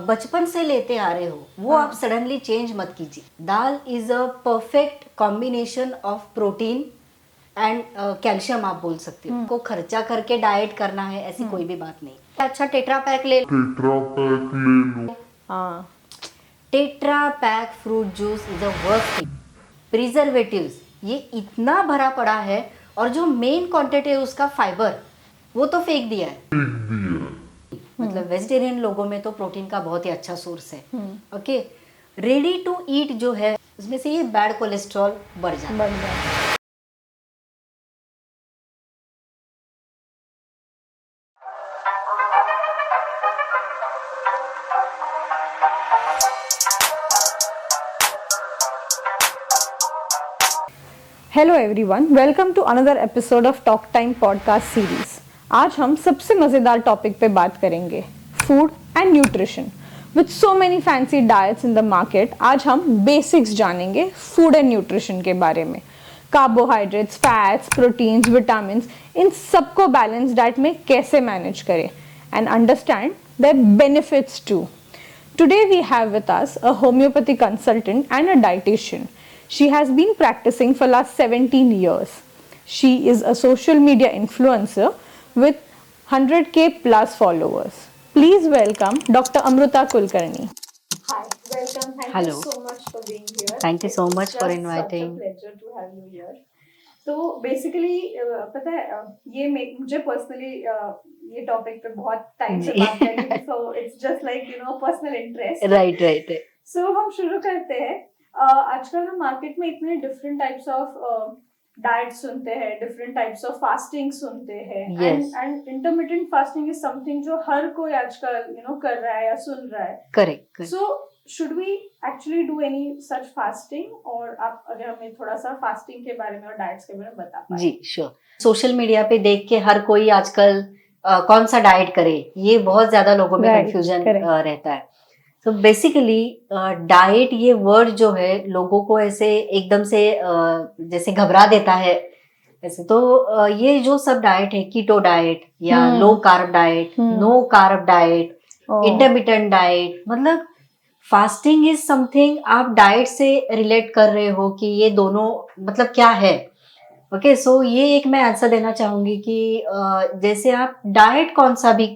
बचपन से लेते आ रहे हो वो आप सडनली चेंज मत कीजिए। Dal is a perfect combination of protein and calcium आप बोल सकते हो। को खर्चा करके डाइट करना है ऐसी कोई भी बात नहीं। अच्छा टेट्रा पैक ले लो। हाँ, tetra pack fruit juice is a worst thing. Preservatives ये इतना भरा पड़ा है और जो मेन क्वांटिटी है उसका फाइबर वो तो फेंक दिया है। मतलब वेजिटेरियन लोगों में तो प्रोटीन का बहुत ही अच्छा सोर्स है। ओके, रेडी टू ईट जो है उसमें से ये बैड कोलेस्ट्रॉल बढ़ जाता है। Hello everyone, welcome to another episode of Talk Time podcast series. आज हम सबसे मजेदार टॉपिक पे बात करेंगे, food and nutrition. With so many fancy diets in the market, आज हम बेसिक्स जानेंगे फूड एंड न्यूट्रिशन के बारे में। कार्बोहाइड्रेट्स, फैट्स, प्रोटीन्स, विटामिन्स, इन सबको बैलेंस डाइट में कैसे मैनेज करें and understand their benefits too. Today we have with us a homeopathy consultant and a dietitian. She has been practicing for last 17 years. She is a social media influencer with 100k plus followers. Please welcome Dr. Amruta Kulkarni. Hi, welcome. Thank Hello. you so much for being here. Thank you so much It's for just inviting. Such a pleasure to have you here. तो basically पता है ये मुझे personally ये topic पे बहुत time से बात करी, so it's just like personal interest. Right. So हम शुरू करते हैं। आजकल हम मार्केट में इतने डिफरेंट टाइप्स ऑफ डाइट सुनते हैं, डिफरेंट टाइप्स ऑफ फास्टिंग सुनते हैं, and intermittent fasting is something जो हर कोई आजकल कर रहा है या सुन रहा है। Correct. So should we actually do any such fasting? और आप अगर हमें थोड़ा सा फास्टिंग के बारे में और डाइट्स के बारे में बता पाए। जी श्योर। सोशल मीडिया पे देख के हर कोई आजकल कौन सा डाइट करे ये बहुत ज्यादा लोगों में कंफ्यूजन रहता है। तो बेसिकली डाइट ये वर्ड जो है लोगों को ऐसे एकदम से जैसे घबरा देता है ऐसे। तो ये जो सब डाइट है, कीटो डाइट या low carb diet, no carb diet, intermittent diet, मतलब फास्टिंग इज समथिंग आप डाइट से रिलेट कर रहे हो कि ये दोनों मतलब क्या है। ओके, सो ये एक मैं आंसर देना चाहूंगी कि जैसे आप डाइट कौन सा भी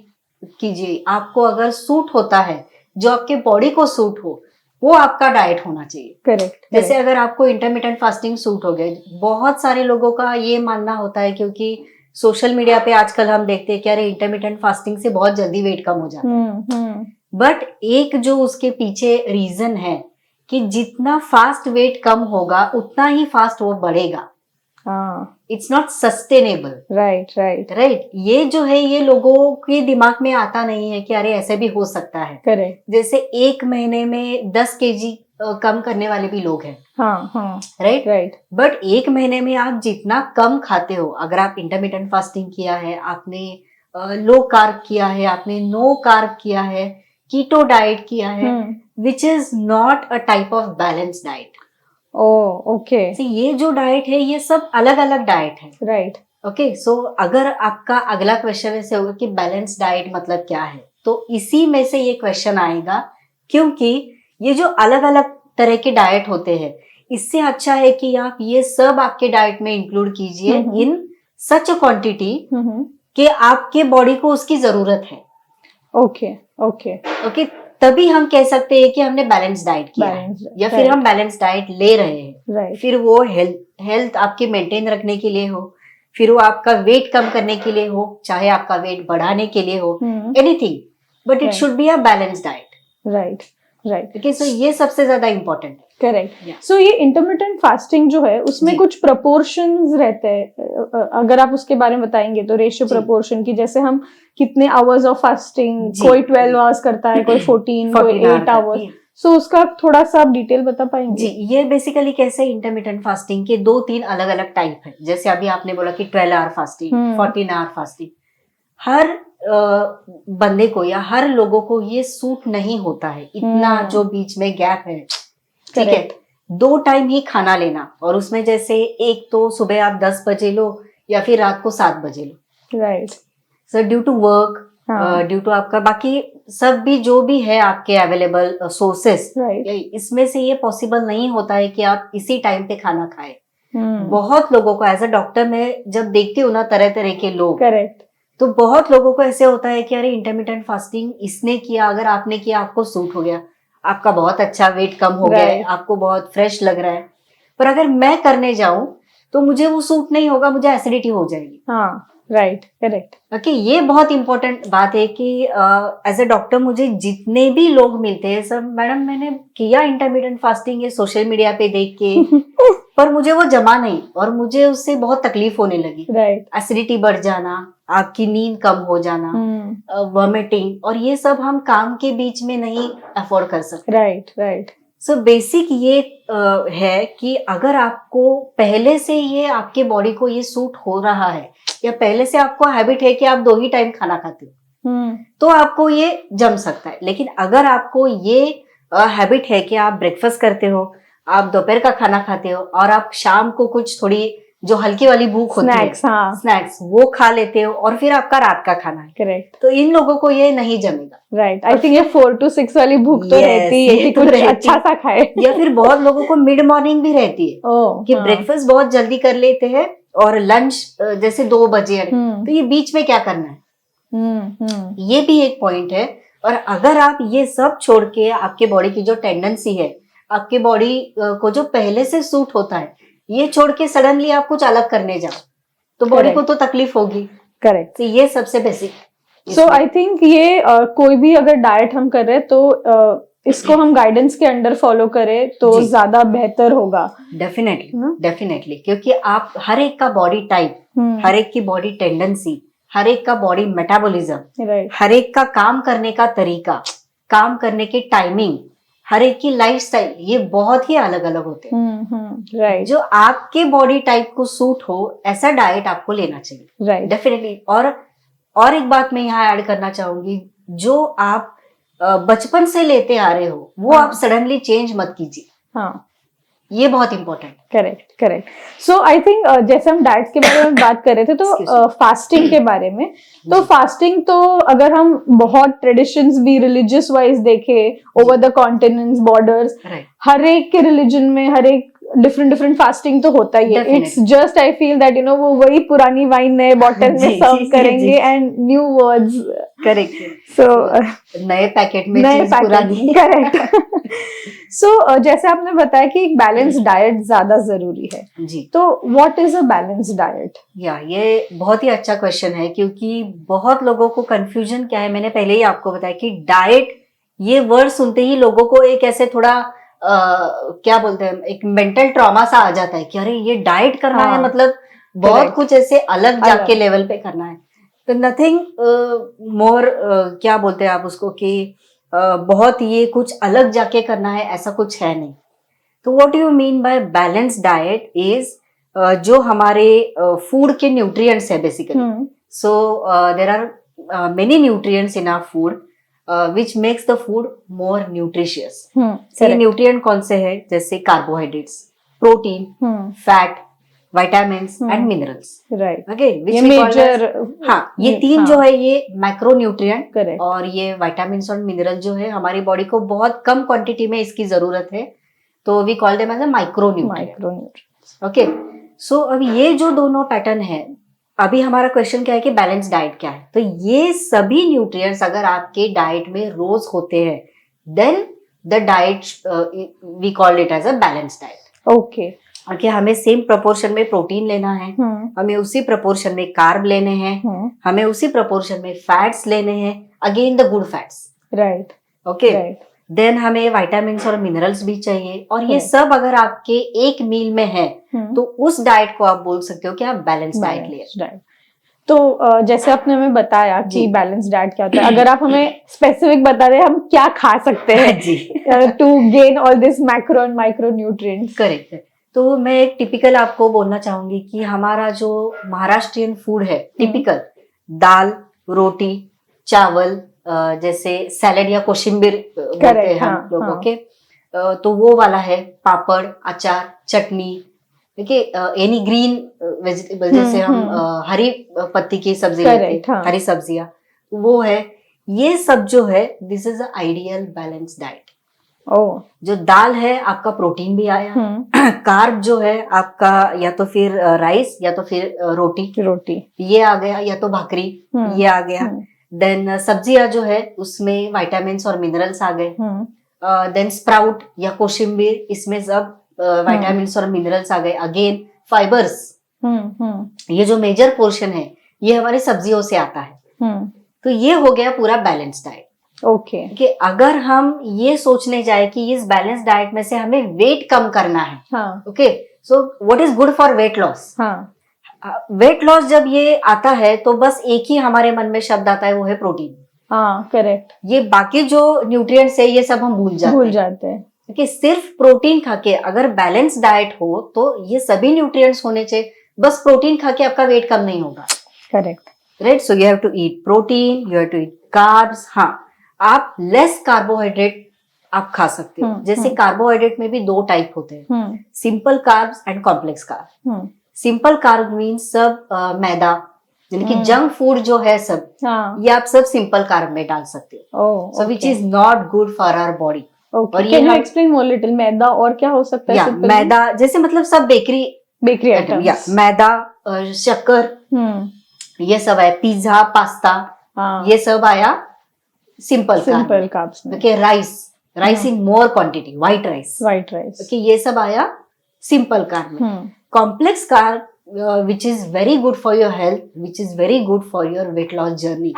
कीजिए, आपको अगर सूट होता है, जो आपके बॉडी को सूट हो, वो आपका डाइट होना चाहिए। करेक्ट। जैसे अगर आपको इंटरमिटेंट फास्टिंग सूट हो गया, बहुत सारे लोगों का ये मानना होता है क्योंकि सोशल मीडिया पे आजकल हम देखते हैं कि अरे इंटरमिटेंट फास्टिंग से बहुत जल्दी वेट कम हो जाता है। बट एक जो उसके पीछे रीजन है कि जितना फास्ट वेट कम होगा उतना ही फास्ट वो बढ़ेगा। It's not sustainable. राइट। ये जो है ये लोगों के दिमाग में आता नहीं है कि अरे ऐसे भी हो सकता है। करेक्ट। जैसे एक महीने में 10 kg कम करने वाले भी लोग हैं। राइट। बट एक महीने में आप जितना कम खाते हो, अगर आप इंटरमिटेंट फास्टिंग किया है, आपने लो कार्ब किया है, आपने नो कार्ब किया है, कीटो डाइट किया है, विच is not a type of balance diet. Okay. ये जो डाइट है ये सब अलग अलग डाइट है। राइट। ओके, सो अगर आपका अगला क्वेश्चन ऐसे होगा कि बैलेंस डाइट मतलब क्या है, तो इसी में से ये क्वेश्चन आएगा क्योंकि ये जो अलग अलग तरह के डाइट होते हैं, इससे अच्छा है कि आप ये सब आपके डाइट में इंक्लूड कीजिए इन सच अ क्वांटिटी कि आपके बॉडी को उसकी जरूरत है। ओके, तभी हम कह सकते हैं कि हमने बैलेंस डाइट किया है या फिर हम बैलेंस डाइट ले रहे हैं। फिर वो हेल्थ आपके मेंटेन रखने के लिए हो, फिर वो आपका वेट कम करने के लिए हो, चाहे आपका वेट बढ़ाने के लिए हो, anything, but it should be a balance diet. Right. Okay, so ये सबसे ज्यादा इम्पोर्टेंट है। करेक्ट। सो ये इंटरमिटेंट फास्टिंग जो है उसमें कुछ प्रोपोर्शंस रहते हैं, अगर आप उसके बारे में बताएंगे तो रेशियो प्रोपोर्शन की, जैसे हम कितने आवर्स ऑफ फास्टिंग, कोई 12 आवर्स करता है, कोई 14, कोई 8 आवर्स, सो उसका थोड़ा सा आप डिटेल बता पाएंगे? जी, ये बेसिकली कैसे इंटरमिटेंट फास्टिंग के 2-3 अलग अलग टाइप है। जैसे अभी आपने बोला कि 12 आवर फास्टिंग, 14 आवर फास्टिंग, हर बंदे को या हर लोगों को ये सूट नहीं होता है। इतना जो बीच में गैप है, ठीक है, 2 टाइम ही खाना लेना, और उसमें जैसे एक तो सुबह आप 10 बजे लो, या फिर रात को 7 बजे लो। Right. So due to work, due to आपका बाकी सब भी जो भी है आपके अवेलेबल सोर्सेस, इसमें से ये पॉसिबल नहीं होता है कि आप इसी टाइम पे खाना खाएं। बहुत लोगों को एज अ डॉक्टर मैं जब देखती हूँ ना तरह तरह के लोग, करेक्ट, तो बहुत लोगों को ऐसे होता है कि अरे इंटरमिटेंट फास्टिंग इसने किया, अगर आपने किया आपको सूट हो गया, आपका बहुत अच्छा वेट कम हो गया है, आपको बहुत फ्रेश लग रहा है, पर अगर मैं करने जाऊं तो मुझे वो सूट नहीं होगा, मुझे एसिडिटी हो जाएगी। हाँ, राइट, करेक्ट। ओके, ये बहुत इंपॉर्टेंट बात है कि एज ए डॉक्टर मुझे जितने भी लोग मिलते हैं सब, मैडम मैंने किया इंटरमीडिएट फास्टिंग ये सोशल मीडिया पे देख के पर मुझे वो जमा नहीं और मुझे उससे बहुत तकलीफ होने लगी। राइट, एसिडिटी बढ़ जाना, आपकी नींद कम हो जाना, वॉमिटिंग, और ये सब हम काम के बीच में नहीं अफोर्ड कर सकते। Right, right. सो बेसिक ये है कि अगर आपको पहले से ये आपके बॉडी को ये सूट हो रहा है या पहले से आपको हैबिट है कि आप 2 ही टाइम खाना खाते हो, तो आपको ये जम सकता है। लेकिन अगर आपको ये हैबिट है कि आप ब्रेकफास्ट करते हो, आप दोपहर का खाना खाते हो और आप शाम को कुछ थोड़ी जो हल्की वाली भूख होती है, स्नैक्स वो खा लेते हो और फिर आपका रात का खाना है, करेक्ट, तो इन लोगों को ये नहीं जमेगा। राइट, आई थिंक ये 4 to 6 वाली भूख तो रहती है कि कुछ अच्छा सा खाए या फिर बहुत लोगों को मिड मॉर्निंग भी रहती है कि ब्रेकफास्ट बहुत जल्दी कर लेते हैं और लंच जैसे 2 बजे, तो ये बीच में क्या करना है, ये भी एक पॉइंट है। और अगर आप ये सब छोड़ के आपके बॉडी की जो टेंडेंसी है, आपके बॉडी को जो पहले से सूट होता है, ये छोड़ के सडनली आप कुछ अलग करने जाओ तो बॉडी को तो तकलीफ होगी। करेक्ट, तो ये सबसे बेसिक। सो आई थिंक ये कोई भी अगर डाइट हम कर रहे हैं तो इसको हम गाइडेंस के अंडर फॉलो करें तो ज्यादा बेहतर होगा। डेफिनेटली, क्योंकि आप हर एक का बॉडी टाइप, हर एक की बॉडी टेंडेंसी, हर एक का बॉडी मेटाबॉलिज्म, हर एक का काम करने का तरीका, काम करने की टाइमिंग, हर एक की लाइफस्टाइल, ये बहुत ही अलग अलग होते हैं। राइट, जो आपके बॉडी टाइप को सूट हो ऐसा डाइट आपको लेना चाहिए। Right, definitely. और एक बात मैं यहाँ ऐड करना चाहूंगी, जो आप बचपन से लेते आ रहे हो वो आप सडनली चेंज मत कीजिए। हाँ, ये बहुत important. Correct, correct. So I think जैसे हम डाइट के बारे में बात कर रहे थे तो फास्टिंग के बारे में, तो फास्टिंग तो अगर हम बहुत ट्रेडिशंस भी रिलीजियस वाइज देखें ओवर द कॉन्टिनेंट्स, बॉर्डर्स, हर एक के रिलीजन में हर एक डिफरेंट फास्टिंग तो होता ही है। It's just I feel that you know वो वही पुरानी वाइन नए बॉटल में सर्व करेंगे एंड न्यू वर्ड्स। करेक्ट। सो नए पैकेट में नए चीज पुरानी। करेक्ट। सो जैसे आपने बताया कि एक बैलेंस डाइट ज्यादा जरूरी है जी, तो what is a balance diet? ये बहुत ही अच्छा क्वेश्चन है, क्योंकि बहुत लोगों को कंफ्यूजन क्या है, मैंने पहले ही आपको बताया कि डाइट ये वर्ड सुनते ही लोगों को एक ऐसे थोड़ा क्या बोलते हैं, एक मेंटल ट्रॉमा सा आ जाता है कि अरे ये डाइट करना है, मतलब बहुत कुछ ऐसे अलग जाके लेवल पे करना है। तो नथिंग मोर, क्या बोलते हैं आप उसको, कि बहुत ये कुछ अलग जाके करना है, ऐसा कुछ है नहीं। तो what you mean by balance diet is जो हमारे फूड के न्यूट्रिएंट्स है बेसिकली। So there are many nutrients in our food which makes the food more nutritious। ये न्यूट्रिएंट कौन से हैं? जैसे carbohydrates, protein, fat, vitamins and minerals. Right, okay, ये मेजर, हाँ, ये तीन जो है ये मैक्रो न्यूट्रिएंट, और ये विटामिन्स और मिनरल जो है हमारी बॉडी को बहुत कम क्वांटिटी में इसकी जरूरत है, तो we call them as a micro nutrient. Okay, so अब ये जो दोनों पैटर्न है, अभी हमारा क्वेश्चन क्या है कि बैलेंस डाइट क्या है, तो ये सभी न्यूट्रिएंट्स अगर आपके डाइट में रोज होते हैं, then the diet we call it as a balance diet. Okay, okay, हमें सेम प्रोपोर्शन में प्रोटीन लेना है, हमें उसी प्रोपोर्शन में कार्ब लेने हैं, हमें उसी प्रोपोर्शन में फैट्स लेने हैं, again the good fats. Right, okay, then हमें विटामिन्स और मिनरल्स भी चाहिए, और ये सब अगर आपके एक मील में है तो उस डाइट को आप बोल सकते हो कि आप बैलेंस डाइट ले रहे हैं। तो जैसे आपने हमें बताया कि बैलेंस डाइट क्या होता है, अगर आप हमें स्पेसिफिक बता दें हम क्या खा सकते हैं to gain all this macro and micro nutrients. Correct है। तो मैं एक टिपिकल आपको बोलना चाहूंगी कि हमारा जो महाराष्ट्रियन फूड है, टिपिकल दाल, रोटी, चावल, जैसे सैलेड या कोशिम्बीर बोलते हैं हम लोग, ओके, तो वो वाला है, पापड़, अचार, चटनी, देखिए एनी ग्रीन वेजिटेबल, जैसे हम हरी पत्ती की सब्जी लेते हैं, हाँ. हरी सब्जियां, वो है, ये सब जो है, this is a ideal balance diet. जो दाल है आपका प्रोटीन भी आया, कार्ब जो है आपका या तो फिर राइस या तो फिर रोटी ये आ गया, या तो भाकरी ये आ गया। देन सब्जियां जो है उसमें विटामिन और मिनरल्स आ गए। देन स्प्राउट या कोशिम्बीर, इसमें सब विटामिन और मिनरल्स आ गए। अगेन फाइबर्स, ये जो मेजर पोर्शन है ये हमारी सब्जियों से आता है। तो ये हो गया पूरा बैलेंस डाइट। ओके कि अगर हम ये सोचने जाए कि इस बैलेंस डाइट में से हमें वेट कम करना है, okay, so what is good for weight loss. Weight loss जब ये आता है तो बस एक ही हमारे मन में शब्द आता है, वो है प्रोटीन। करेक्ट। ये बाकी जो न्यूट्रिएंट्स है ये सब हम भूल जाते हैं क्योंकि सिर्फ प्रोटीन खा के अगर बैलेंस डाइट हो तो ये सभी न्यूट्रिएंट्स होने चाहिए। बस प्रोटीन खा के आपका वेट कम नहीं होगा। Correct, right. So you have to eat protein, you have to eat carbs. हाँ, आप लेस कार्बोहाइड्रेट आप खा सकते हो। जैसे कार्बोहाइड्रेट में भी दो टाइप होते हैं, simple carbs and complex carb. Simple carb means सब मैदा, यानी कि जंक फूड जो है सब, ये आप सब सिंपल कार्ब में डाल सकते हो। So which is not good for our body. और ये can you explain more little, मैदा और क्या हो सकता है? मैदा जैसे मतलब सब बेकरी आइटम, या मैदा, शक्कर, ये सब है। पिज्जा, पास्ता, ये सब आया सिंपल कार्ब्स में। Okay, rice in more quantity, white rice, okay, ये सब आया सिंपल कार्ब में। Complex carb which is very good for your health, which is very good for your weight loss journey,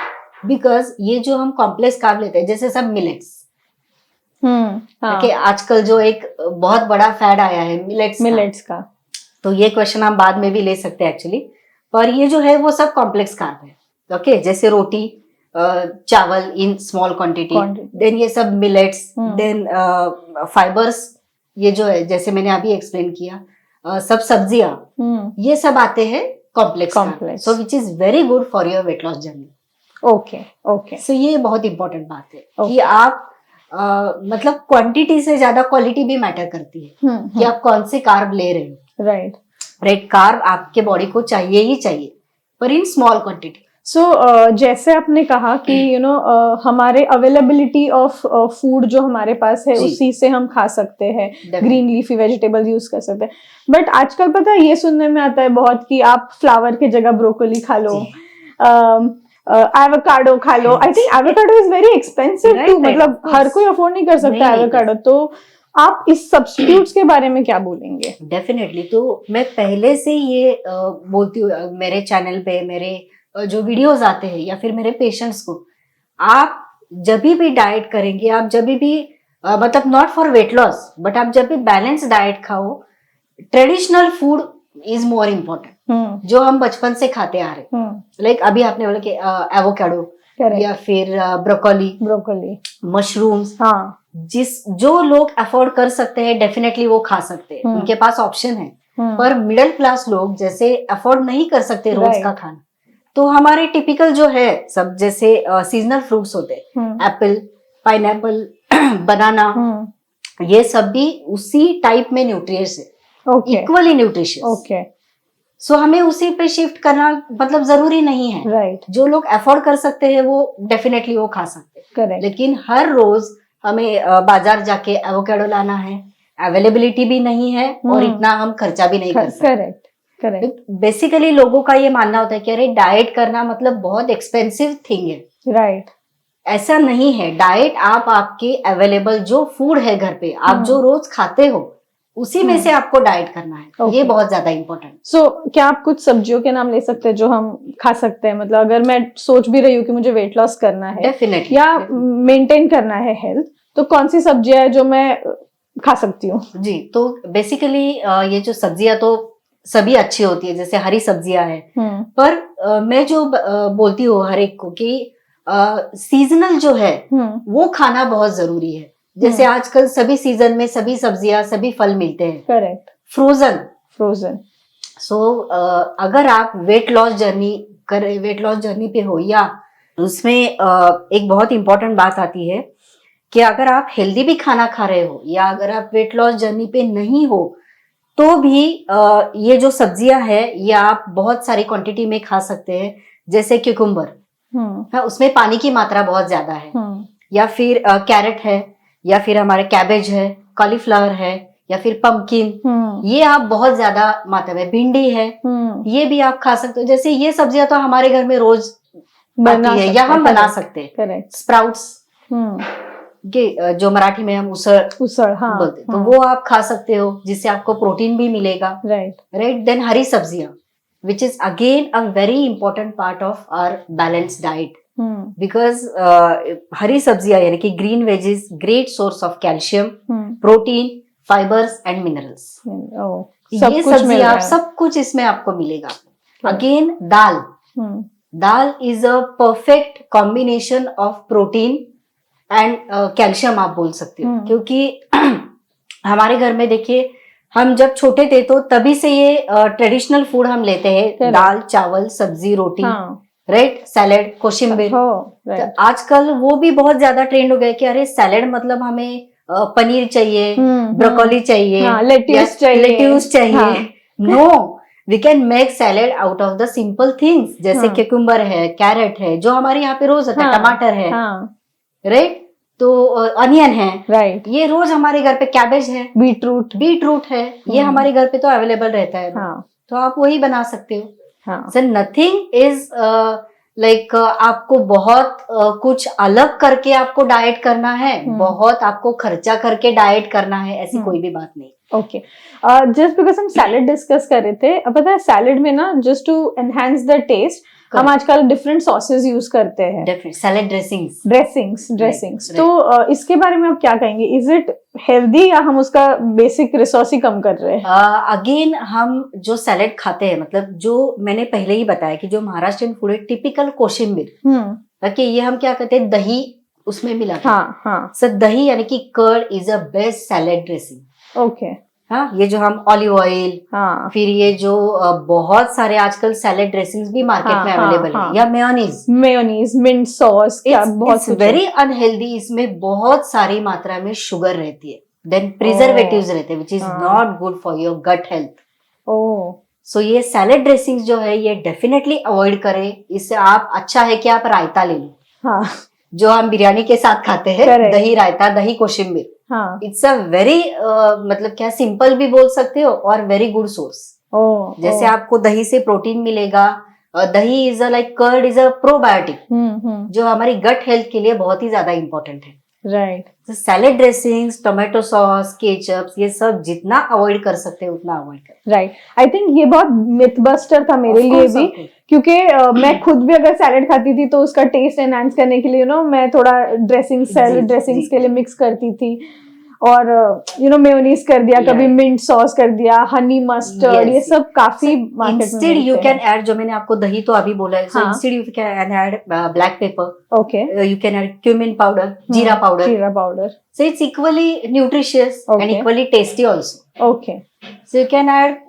because ये जो हम complex carb लेते हैं, जैसे सब मिलेट्स, आजकल जो एक बहुत बड़ा फैड आया है मिलेट्स का, तो ये क्वेश्चन हम बाद में भी ले सकते हैं एक्चुअली, पर ये जो है वो सब कॉम्प्लेक्स कार्ब है। ओके, जैसे रोटी, चावल इन स्मॉल क्वांटिटी, देन ये सब मिलेट्स, देन फाइबर्स, ये जो है जैसे मैंने अभी एक्सप्लेन किया, सब सब्जियां, ये सब आते हैं complex, so which is very good for your weight loss journey. Okay, so ये बहुत इंपॉर्टेंट बात है कि आप मतलब क्वांटिटी से ज्यादा क्वालिटी भी मैटर करती है कि आप कौन से कार्ब ले रहे हो। राइट, कार्ब आपके बॉडी को चाहिए ही चाहिए, पर इन स्मॉल क्वांटिटी। जैसे आपने कहा कि हमारे अवेलेबिलिटी ऑफ फूड जो हमारे पास है उसी से हम खा सकते हैं, ग्रीन लीफी वेजिटेबल्स यूज कर सकते हैं। बट आजकल पता है ये सुनने में आता है बहुत कि आप फ्लावर की जगह ब्रोकोली खा लो, एवोकाडो खा लो। I think avocado is very expensive too, मतलब हर कोई अफोर्ड नहीं कर सकता एवोकाडो। तो आप इस सब्स्टिट्यूट्स के बारे में क्या बोलेंगे? डेफिनेटली, तो मैं पहले से ये बोलती हूँ मेरे चैनल पे, मेरे जो वीडियोस आते हैं या फिर मेरे पेशेंट्स को, आप जब भी डाइट करेंगे, आप जब भी मतलब not for weight loss, but आप जब भी बैलेंस डाइट खाओ, traditional food is more important, जो हम बचपन से खाते आ रहे। लाइक अभी आपने बोला कि एवोकाडो या फिर ब्रोकोली, मशरूम्स, जो लोग अफोर्ड कर सकते हैं डेफिनेटली वो खा सकते हैं, उनके पास ऑप्शन है। पर मिडिल क्लास लोग जैसे अफोर्ड नहीं कर सकते रोज का खाना, तो हमारे टिपिकल जो है सब, जैसे सीजनल फ्रूट्स होते हैं, एप्पल, पाइनएप्पल, बनाना, ये सब भी उसी टाइप में न्यूट्रिएंट्स है, इक्वली न्यूट्रिशियस। सो हमें उसी पे शिफ्ट करना मतलब जरूरी नहीं है। जो लोग अफोर्ड कर सकते हैं वो डेफिनेटली वो खा सकते हैं, लेकिन हर रोज हमें बाजार जाके एवोकाडो लाना है, अवेलेबिलिटी भी नहीं है और इतना हम खर्चा भी नहीं कर सकते। बेसिकली लोगों का ये मानना होता है कि अरे डाइट करना मतलब बहुत एक्सपेंसिव थिंग है। ऐसा नहीं है। डाइट आप आपके अवेलेबल जो फूड है घर पे, आप जो रोज खाते हो उसी में से आपको डाइट करना है। ये बहुत ज्यादा इम्पोर्टेंट। सो क्या आप कुछ सब्जियों के नाम ले सकते हैं जो हम खा सकते हैं? मतलब अगर मैं सोच भी रही हूँ कि मुझे वेट लॉस करना है डेफिनेटली या मेंटेन करना है हेल्थ, तो कौन सी सब्जियां है जो मैं खा सकती हूँ? जी, तो बेसिकली ये जो सब्जियां तो सभी अच्छी होती है, जैसे हरी सब्जियां है, पर मैं जो बोलती हूँ हर एक को कि सीजनल जो है वो खाना बहुत जरूरी है। जैसे आजकल सभी सीजन में सभी सब्जियां, सभी फल मिलते हैं। करेक्ट। फ्रोजन। सो अगर आप वेट लॉस जर्नी पे हो, या उसमें एक बहुत इंपॉर्टेंट बात आती है कि अगर आप हेल्दी भी खाना खा रहे हो या अगर आप वेट लॉस जर्नी पे नहीं हो, तो भी ये जो सब्जियां है ये आप बहुत सारी क्वांटिटी में खा सकते हैं। जैसे क्यूकुम्बर, हाँ, उसमें पानी की मात्रा बहुत ज्यादा है। या फिर कैरेट है, या फिर हमारे कैबेज है, कॉलीफ्लावर है, या फिर पंपकिन, ये आप बहुत ज्यादा मात्रा में, भिंडी है, ये भी आप खा सकते हो। जैसे ये सब्जियां तो हमारे घर में रोज बनती है या हम बना सकते हैं। स्प्राउट्स, जो मराठी में हम उसळ बोलते हैं, तो वो आप खा सकते हो, जिससे आपको प्रोटीन भी मिलेगा। राइट। देन हरी सब्जियां, which is again a very important part of our balance diet, because हरी सब्जियां यानी कि green veggies great source of calcium, protein, fibres and minerals. ये सब्जियां सब कुछ इसमें आपको मिलेगा। Again dal is a perfect combination of protein and calcium आप बोल सकते हो, क्योंकि हमारे घर में देखिए, हम जब छोटे थे तो तभी से ये ट्रेडिशनल फूड हम लेते हैं, दाल चावल सब्जी रोटी, राइट, सैलेड, कोशिम्बीर। तो आजकल वो भी बहुत ज्यादा ट्रेंड हो गया कि अरे सैलेड मतलब हमें पनीर चाहिए, ब्रोकोली चाहिए, लेट्यूस चाहिए। No, we can make salad out of the simple things, जैसे क्यूकुम्बर है, कैरेट है, जो हमारे यहाँ पे रोज होता है, टमाटर है, राइट, तो अनियन है, राइट, ये रोज हमारे घर पे, कैबेज है, बीटरूट है, ये हमारे घर पे तो अवेलेबल रहता है। तो आप वही बना सकते हो। सो नथिंग इज लाइक आपको बहुत कुछ अलग करके आपको डाइट करना है, बहुत आपको खर्चा करके डाइट करना है, ऐसी कोई भी बात नहीं। ओके, जस्ट बिकॉज हम सैलेड डिस्कस कर रहे थे, अब पता है सैलेड में ना, just to enhance the taste, हम आजकल डिफरेंट सॉसेस यूज करते हैं, सैलेड ड्रेसिंग्स। तो इसके बारे में आप क्या कहेंगे? इज इट हेल्दी या हम उसका बेसिक रिसोर्स ही कम कर रहे हैं? अगेन हम जो सैलेड खाते हैं, मतलब जो मैंने पहले ही बताया कि जो महाराष्ट्रियन फूड है, टिपिकल कोशिम्बीर, ताकि ये हम क्या कहते हैं, दही उसमें मिला। सो दही यानी कि curd is a best salad dressing. Okay, हाँ, ये जो हम ऑलिव ऑयल, फिर ये जो बहुत सारे आजकल सैलेड ड्रेसिंग्स भी मार्केट में अवेलेबल है, या mayonnaise, mint sauce, it's very unhealthy. इसमें बहुत सारी मात्रा में शुगर रहती है, देन प्रिजर्वेटिव्स रहते हैं, which is not good for your gut health. So ये सैलेड ड्रेसिंग्स जो है ये डेफिनेटली अवॉइड करें। इससे आप अच्छा है कि आप रायता ले लो, जो हम बिरयानी के साथ खाते हैं, दही रायता, दही कोशिम्बीर। इट्स अ वेरी मतलब क्या, सिंपल भी बोल सकते हो और वेरी गुड सोर्स। जैसे आपको दही से प्रोटीन मिलेगा। दही is a like curd is a probiotic, जो हमारी गट हेल्थ के लिए बहुत ही ज्यादा इंपॉर्टेंट है। Right. Salad dressings, tomato sauce, ketchups, ये सब जितना अवॉइड कर सकते हैं उतना अवॉइड कर। राइट। आई थिंक ये बहुत मिथ बस्टर था मेरे लिए भी, क्योंकि मैं खुद भी अगर सैलेड खाती थी तो उसका टेस्ट एनहांस करने के लिए मैं थोड़ा सैलेड ड्रेसिंग्स के लिए मिक्स करती थी, और मेयोनीज कर दिया, कभी मिंट सॉस कर दिया, हनी मस्टर्ड, ये सब काफी मार्केट में इंस्टेड यू कैन ऐड, जो मैंने आपको दही तो अभी बोला है, so instead you can add black pepper, okay, you can add cumin powder, जीरा powder, so it's equally nutritious and equally tasty also. Okay, so you can add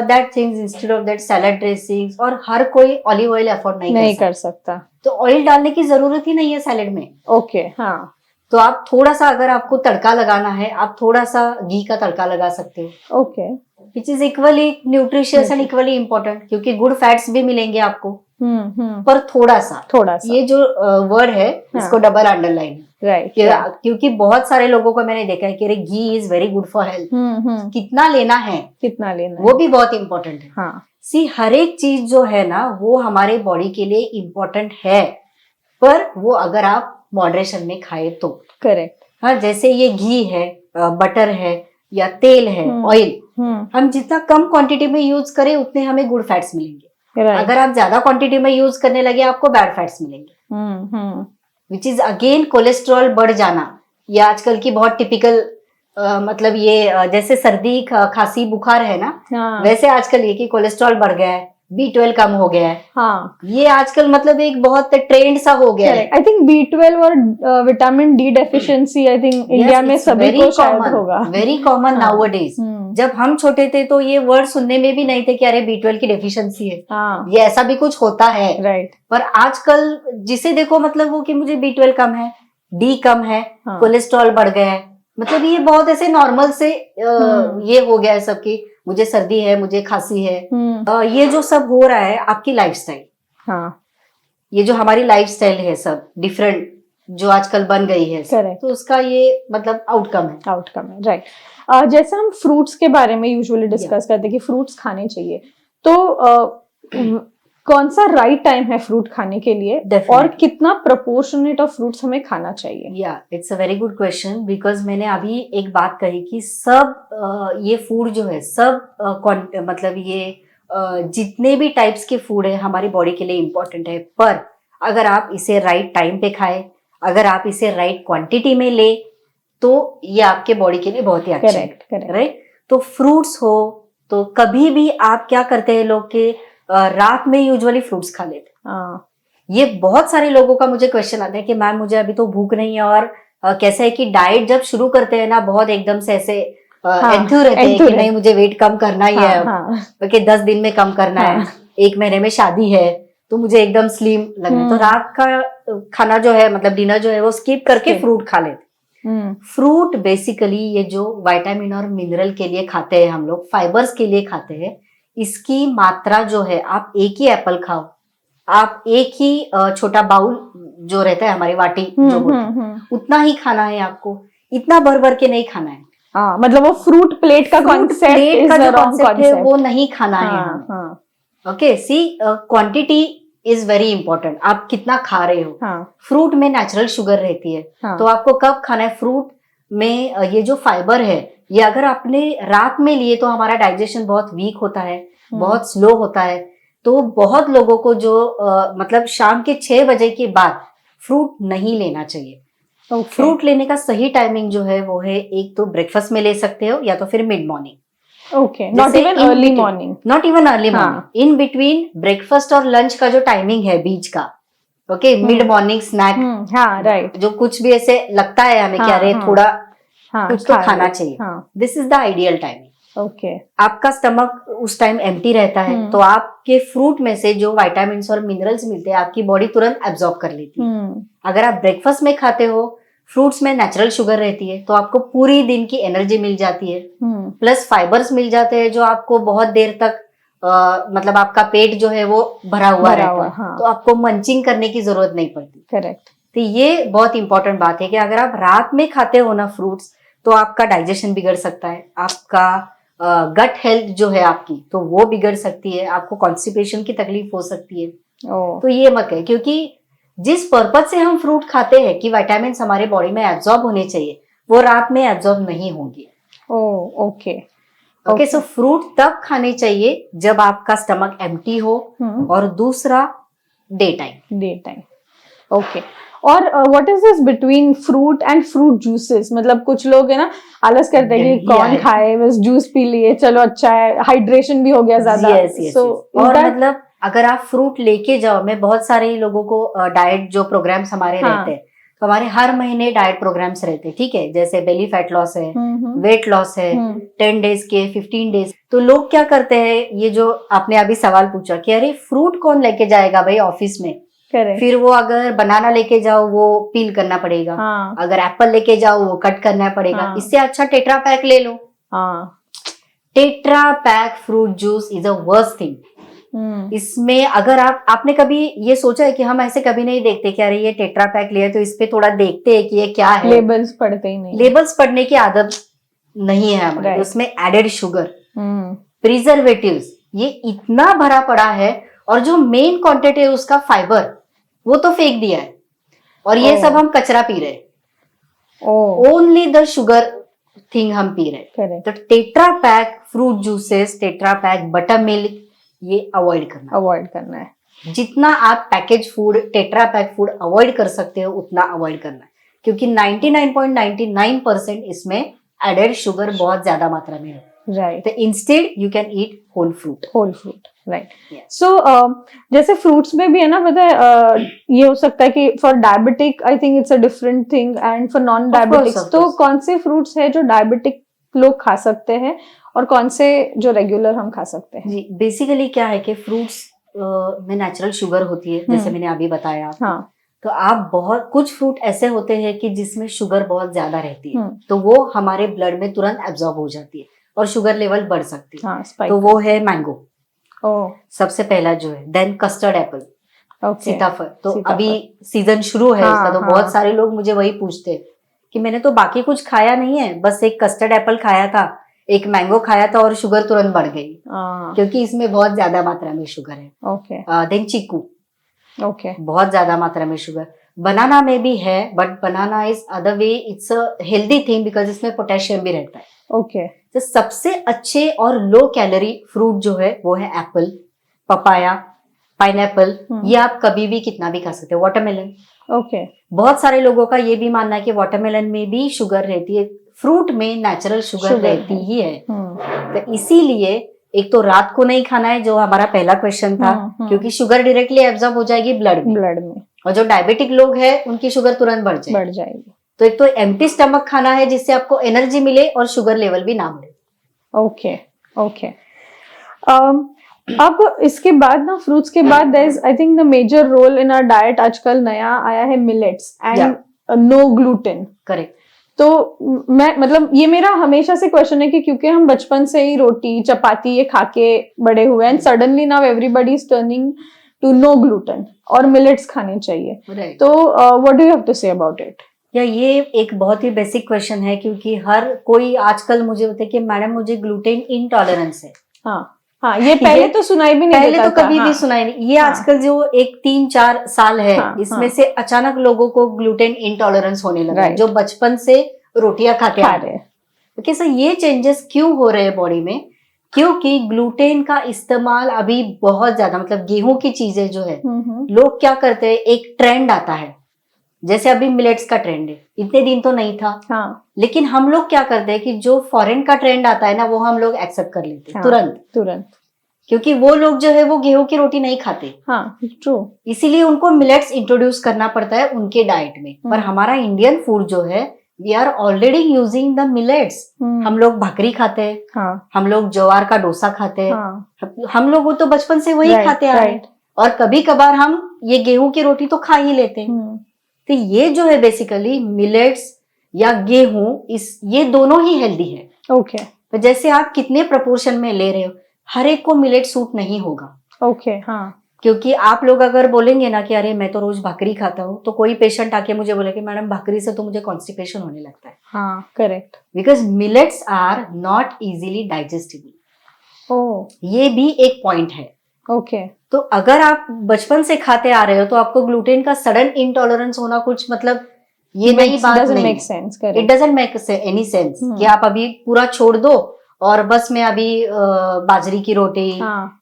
that things instead of that salad dressings। और हर कोई olive oil afford नहीं कर सकता, तो oil डालने की जरूरत ही नहीं है सैलेड में। ओके, हाँ, तो आप थोड़ा सा, अगर आपको तड़का लगाना है, आप थोड़ा सा घी का तड़का लगा सकते हो। Okay, which is equally nutritious and equally important, क्योंकि गुड फैट्स भी मिलेंगे आपको, पर थोड़ा सा ये जो वर्ड है, इसको डबल अंडरलाइन, राइट, क्योंकि बहुत सारे लोगों को मैंने देखा है कि अरे ghee is very good for health, कितना लेना है वो भी बहुत इंपॉर्टेंट है। सी, हर एक चीज जो है ना, वो हमारे बॉडी के लिए इम्पोर्टेंट है, पर वो अगर आप मॉडरेशन में खाए तो। करेक्ट। हाँ, जैसे ये घी है, बटर है, या तेल है, ऑयल, हम जितना कम क्वांटिटी में यूज करें उतने हमें गुड फैट्स मिलेंगे। अगर आप ज्यादा क्वांटिटी में यूज करने लगे, आपको बैड फैट्स मिलेंगे, विच इज अगेन कोलेस्ट्रॉल बढ़ जाना। ये आजकल की बहुत टिपिकल मतलब ये जैसे सर्दी खांसी बुखार है ना, वैसे आजकल ये कि कोलेस्ट्रॉल बढ़ गया है, B12 कम हो गया है। ये आजकल मतलब एक बहुत ट्रेंड सा हो गया है। आई थिंक B12 और vitamin D deficiency, I think India में सभी को शायद होगा, वेरी कॉमन नाउअडेज। जब हम छोटे थे तो ये वर्ड सुनने में भी नहीं थे कि अरे B12 की डेफिशिएंसी है, ये ऐसा भी कुछ होता है। राइट। पर आजकल जिसे देखो मतलब वो कि मुझे B12 कम है, डी कम है, कोलेस्ट्रॉल बढ़ गया है, मतलब ये बहुत ऐसे नॉर्मल से ये हो गया है सबकी, मुझे सर्दी है, मुझे खांसी है। ये जो सब हो रहा है आपकी लाइफस्टाइल, हाँ, ये जो हमारी लाइफस्टाइल है सब डिफरेंट जो आजकल बन गई है, Correct. तो उसका ये मतलब आउटकम है। राइट। जैसे हम फ्रूट्स के बारे में यूजुअली डिस्कस करते हैं कि फ्रूट्स खाने चाहिए, तो कौन सा राइट टाइम है फ्रूट खाने के लिए Definitely. और कितना प्रपोर्शनेट ऑफ फ्रूट्स हमें खाना चाहिए? या it's a very good question, because मैंने अभी एक बात कही कि सब ये फूड जो है सब मतलब ये जितने भी टाइप्स के फूड है हमारी बॉडी के लिए इम्पोर्टेंट है, पर अगर आप इसे राइट टाइम पे खाए, अगर आप इसे राइट क्वांटिटी में ले, तो ये आपके बॉडी के लिए बहुत ही अच्छा है, राइट। तो फ्रूट्स हो तो कभी भी आप क्या करते हैं लोग के रात में यूजुअली फ्रूट्स खा लेते हैं। ये बहुत सारे लोगों का मुझे क्वेश्चन आता है कि मैम मुझे अभी तो भूख नहीं है, और कैसा है कि डाइट जब शुरू करते हैं ना बहुत एकदम से ऐसे एंथ्यू रहते हैं कि नहीं मुझे वेट कम करना ही है, क्योंकि 10 दिन में कम करना है, 1 महीने में शादी है, तो मुझे एकदम स्लिम लगना है। तो रात का खाना जो है मतलब डिनर जो है वो स्किप करके फ्रूट खा लेते। फ्रूट बेसिकली ये जो विटामिन और मिनरल के लिए खाते हैं हम लोग, फाइबर्स के लिए खाते हैं, इसकी मात्रा जो है, आप एक ही एप्पल खाओ, आप एक ही छोटा बाउल जो रहता है हमारी वाटी जो बोलते हैं, उतना ही खाना है आपको, इतना भर भर के नहीं खाना है। मतलब वो फ्रूट प्लेट का कॉन्सेप्ट है, वो नहीं खाना है हमें। Okay, see quantity is very important, आप कितना खा रहे हो। फ्रूट में नेचुरल शुगर रहती है, तो आपको कब खाना है फ्रूट में ये जो फाइबर है, ये अगर आपने रात में लिए तो हमारा डाइजेशन बहुत वीक होता है, बहुत स्लो होता है। तो बहुत लोगों को जो मतलब शाम के 6 बजे के बाद फ्रूट नहीं लेना चाहिए। फ्रूट लेने का सही टाइमिंग जो है वो है, एक तो ब्रेकफास्ट में ले सकते हो या तो फिर mid morning. Not even early morning, in between breakfast और लंच का जो टाइमिंग है बीच का, मिड मॉर्निंग स्नैक, राइट, जो कुछ भी ऐसे लगता है हमें कि अरे थोड़ा कुछ तो खाना चाहिए, this is the ideal timing. आपका स्टमक उस टाइम एम्प्टी रहता है, तो आपके फ्रूट में से जो विटामिन और मिनरल्स मिलते हैं आपकी बॉडी तुरंत एब्जॉर्ब कर लेती है। अगर आप ब्रेकफास्ट में खाते हो, फ्रूट्स में नेचुरल शुगर रहती है, तो आपको पूरी दिन की एनर्जी मिल जाती है, प्लस फाइबर्स मिल जाते हैं जो आपको बहुत देर तक मतलब आपका पेट जो है वो भरा हुआ रहता है, तो आपको मंचिंग करने की जरूरत नहीं पड़ती। करेक्ट। तो ये बहुत इंपॉर्टेंट बात है कि अगर आप रात में खाते हो ना फ्रूट्स, तो आपका डाइजेशन बिगड़ सकता है, आपका गट हेल्थ जो है आपकी तो वो बिगड़ सकती है, आपको कॉन्स्टिपेशन की तकलीफ हो सकती है। तो ये मत है, क्योंकि जिस पर्पज से हम फ्रूट खाते हैं कि विटामिन हमारे बॉडी में एब्जॉर्ब होने चाहिए, वो रात में एब्जॉर्ब नहीं होंगे। ओके, सो फ्रूट तब खाने चाहिए जब आपका स्टमक एम्प्टी हो, और दूसरा डे टाइम। ओके, और what is this between fruit and fruit juices? मतलब कुछ लोग है ना आलस करते हैं कि कौन खाए, बस जूस पी लिए, चलो अच्छा है, हाइड्रेशन भी हो गया ज्यादा। और मतलब अगर आप फ्रूट लेके जाओ, मैं बहुत सारे लोगों को डाइट जो प्रोग्राम्स हमारे रहते हैं, तो हमारे हर महीने डाइट प्रोग्राम्स रहते हैं, ठीक है, जैसे बेली फैट लॉस है, वेट लॉस है, 10 डेज के, 15 डेज। तो लोग क्या करते हैं, ये जो आपने अभी सवाल पूछा कि अरे फ्रूट कौन लेके जाएगा भाई ऑफिस में, फिर वो अगर बनाना लेके जाओ वो पील करना पड़ेगा, अगर एप्पल लेके जाओ वो कट करना पड़ेगा, इससे अच्छा टेट्रा पैक ले लो। Tetra pack fruit juice is a worst thing. इसमें अगर आपने कभी ये सोचा है कि हम ऐसे कभी नहीं देखते कि अरे ये टेट्रा पैक लिया तो इस पे थोड़ा देखते हैं कि ये क्या है, लेबल्स पढ़ते ही नहीं, लेबल्स पढ़ने की आदत नहीं है हमारे। उसमें एडेड शुगर, प्रिजर्वेटिव्स, ये इतना भरा पड़ा है, और जो मेन क्वांटिटी है उसका फाइबर वो तो फेंक दिया है, और ये सब हम कचरा पी रहे, ओनली द शुगर थिंग हम पी रहे। तो tetra pack fruit juices, tetra pack butter milk, ये अवॉइड करना है। जितना आप package food, tetra pack food avoid कर सकते हो उतना अवॉइड करना है, क्योंकि 99.99% इसमें एडेड शुगर बहुत ज्यादा मात्रा में है। राइट, तो instead you can eat whole fruit. Right, so जैसे फ्रूट्स में भी है ना, पता है ये हो सकता है कि for diabetic I think it's a different thing, and for non diabetics, तो कौन से फ्रूट्स है जो डायबिटिक लोग खा सकते हैं और कौन से जो रेगुलर हम खा सकते हैं? जी, बेसिकली क्या है कि फ्रूट्स में नेचुरल शुगर होती है, जैसे मैंने अभी बताया। तो आप बहुत कुछ फ्रूट ऐसे होते हैं कि जिसमें शुगर बहुत ज्यादा रहती है, तो वो हमारे ब्लड में तुरंत एब्जॉर्ब हो जाती है और शुगर लेवल बढ़ सकती है। तो वो है मैंगो, सबसे पहला जो है। देन कस्टर्ड एप्पल, सीताफल। तो अभी सीजन शुरू है उसका, तो बहुत सारे लोग मुझे वही पूछते हैं कि मैंने तो बाकी कुछ खाया नहीं है, बस एक कस्टर्ड एप्पल खाया था, एक मैंगो खाया था और शुगर तुरंत बढ़ गई, क्योंकि इसमें बहुत ज्यादा मात्रा में शुगर है। देन चीकू, बहुत ज्यादा मात्रा में शुगर। बनाना में भी है, but banana is other way, it's a healthy thing because इसमें पोटेशियम भी रहता है। तो सबसे अच्छे और लो कैलोरी फ्रूट जो है वो है एप्पल, पपाया, पाइनएप्पल। ये आप कभी भी कितना भी खा सकते हो। वाटरमेलन, बहुत सारे लोगों का ये भी मानना है कि वाटरमेलन में भी शुगर रहती है। फ्रूट में नेचुरल शुगर रहती ही है। तो इसीलिए एक तो रात को नहीं खाना है, जो हमारा पहला क्वेश्चन था, क्योंकि शुगर डायरेक्टली एब्जॉर्ब हो जाएगी ब्लड में, और जो डायबिटिक लोग हैं उनकी शुगर तुरंत बढ़ जाएगी। तो एक तो एम्प्टी स्टमक खाना है जिससे आपको एनर्जी मिले और शुगर लेवल भी ना बढ़े। ओके। अब इसके बाद ना, फ्रूट्स के बाद there is I think the major role in our diet, आजकल नया आया है millets and no gluten. Correct. तो मैं मतलब ये मेरा हमेशा से क्वेश्चन है कि क्योंकि हम बचपन से ही रोटी चपाती ये खा के बड़े हुए and suddenly now everybody is turning to no gluten और मिलेट्स खाने चाहिए। तो what do you have to say about it? या ये एक बहुत ही बेसिक क्वेश्चन है, क्योंकि हर कोई आजकल मुझे बोलते कि मैडम मुझे ग्लूटेन इनटॉलरेंस है। हाँ, ये पहले तो सुनाई भी नहीं पहले तो कभी भी सुनाई नहीं। ये आजकल जो एक 3-4 साल है, इसमें से अचानक लोगों को ग्लूटेन इनटॉलरेंस होने लगा है, जो बचपन से रोटियां खाते आ रहे हैं। ओके, सर ये चेंजेस क्यों हो रहे हैं बॉडी में? क्योंकि ग्लूटेन का इस्तेमाल अभी बहुत ज्यादा, मतलब गेहूं की चीजें जो है, लोग क्या करते हैं, एक ट्रेंड आता है, जैसे अभी मिलेट्स का ट्रेंड है, इतने दिन तो नहीं था। लेकिन हम लोग क्या करते हैं कि जो फॉरेन का ट्रेंड आता है ना, वो हम लोग एक्सेप्ट कर लेते हैं तुरंत, क्योंकि वो लोग जो है वो गेहूं की रोटी नहीं खाते। ट्रू। इसीलिए उनको मिलेट्स इंट्रोड्यूस करना पड़ता है उनके डाइट में। पर हमारा इंडियन फूड जो है, we are already using the millets. हम लोग भाकरी खाते हैं, हम लोग ज्वार का डोसा खाते हैं, हम लोग वो तो बचपन से वही खाते आ रहे हैं, और कभी कभार हम ये गेहूं की रोटी तो खा ही लेते हैं। तो ये जो है बेसिकली मिलेट्स या गेहूं, ये दोनों ही हेल्दी है। तो जैसे आप कितने प्रपोर्शन में ले रहे हो, हर एक को मिलेट सूट नहीं होगा। क्योंकि आप लोग अगर बोलेंगे ना कि अरे मैं तो रोज भाकरी खाता हूँ, तो कोई पेशेंट आके मुझे बोले कि मैडम भाकरी से तो मुझे कॉन्स्टिपेशन होने लगता है। Correct. Because millets are not easily digestible. ये भी एक पॉइंट है। तो अगर आप बचपन से खाते आ रहे हो, तो आपको ग्लूटेन का सडन इनटॉलरेंस होना कुछ मतलब ये नई बात नहीं। It doesn't make any sense कि आप अभी पूरा छोड़ दो और बस मैं अभी बाजरी की रोटी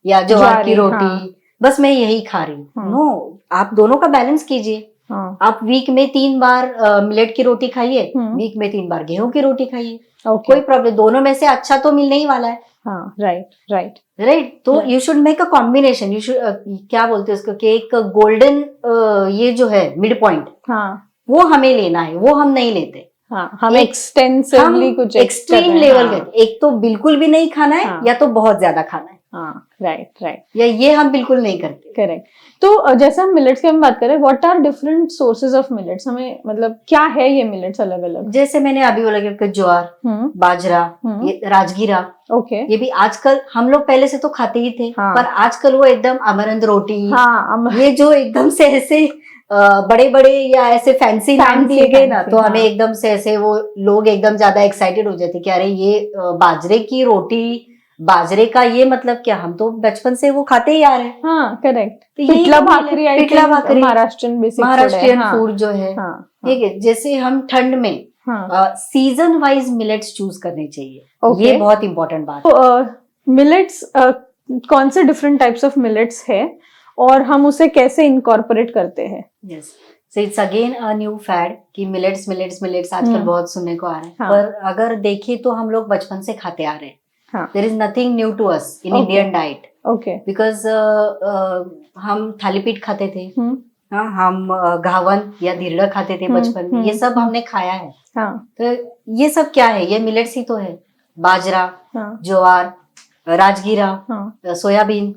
या ज्वार की रोटी बस मैं यही खा रही हूँ। नो, आप दोनों का बैलेंस कीजिए। आप वीक में 3 बार मिलेट की रोटी खाइए, वीक में 3 बार गेहूं की रोटी खाइए, कोई प्रॉब्लम, दोनों में से अच्छा तो मिलने ही वाला है। राइट। तो you should make a combination. You should क्या बोलते हैं उसको, कि एक गोल्डन ये जो है मिड पॉइंट, वो हमें लेना है, वो हम नहीं लेते। हम एक्सटेंसिवली कुछ एक्सट्रीम लेवल के, एक तो बिल्कुल भी नहीं खाना है, या तो बहुत ज्यादा खाना है। राइट। या ये हम बिल्कुल नहीं करते। करेक्ट। तो जैसे हम मिलेट्स की हम बात करें, what are different sources of millets? हमें मतलब क्या है ये मिलेट्स अलग अलग? जैसे मैंने अभी बोला कि ज्वार, बाजरा, ये राजगीरा। ये भी आजकल हम लोग पहले से तो खाते ही थे, पर आजकल वो एकदम अमरंद रोटी, ये जो एकदम से ऐसे बड़े बड़े या ऐसे फैंसी नाम दिए गए ना, तो हमें एकदम से ऐसे वो लोग एकदम ज्यादा एक्साइटेड हो जाते कि अरे ये बाजरे की रोटी, बाजरे का ये मतलब क्या, हम तो बचपन से वो खाते ही आ रहे हैं। करेक्ट। तो पिठला भाकरी महाराष्ट्रियन फूड जो है, ठीक है। जैसे हम ठंड में सीजन वाइज मिलेट्स चूज करने चाहिए। ये बहुत इंपॉर्टेंट बात है। मिलेट्स कौन से डिफरेंट टाइप्स ऑफ मिलेट्स है और हम उसे कैसे इनकॉर्पोरेट करते हैं? Yes, so it's again a new fad कि मिलेट्स आजकल बहुत सुनने को आ रहे हैं। पर अगर देखिए तो हम लोग बचपन से खाते आ रहे हैं। There is nothing new to us in Indian diet. Because हम थालीपीठ खाते थे, हम घावन या धिरड़ा खाते थे बचपन में, ये सब हमने खाया है। तो ये सब क्या है, ये मिलेट्स ही तो है। बाजरा, ज्वार, राजगीरा, सोयाबीन,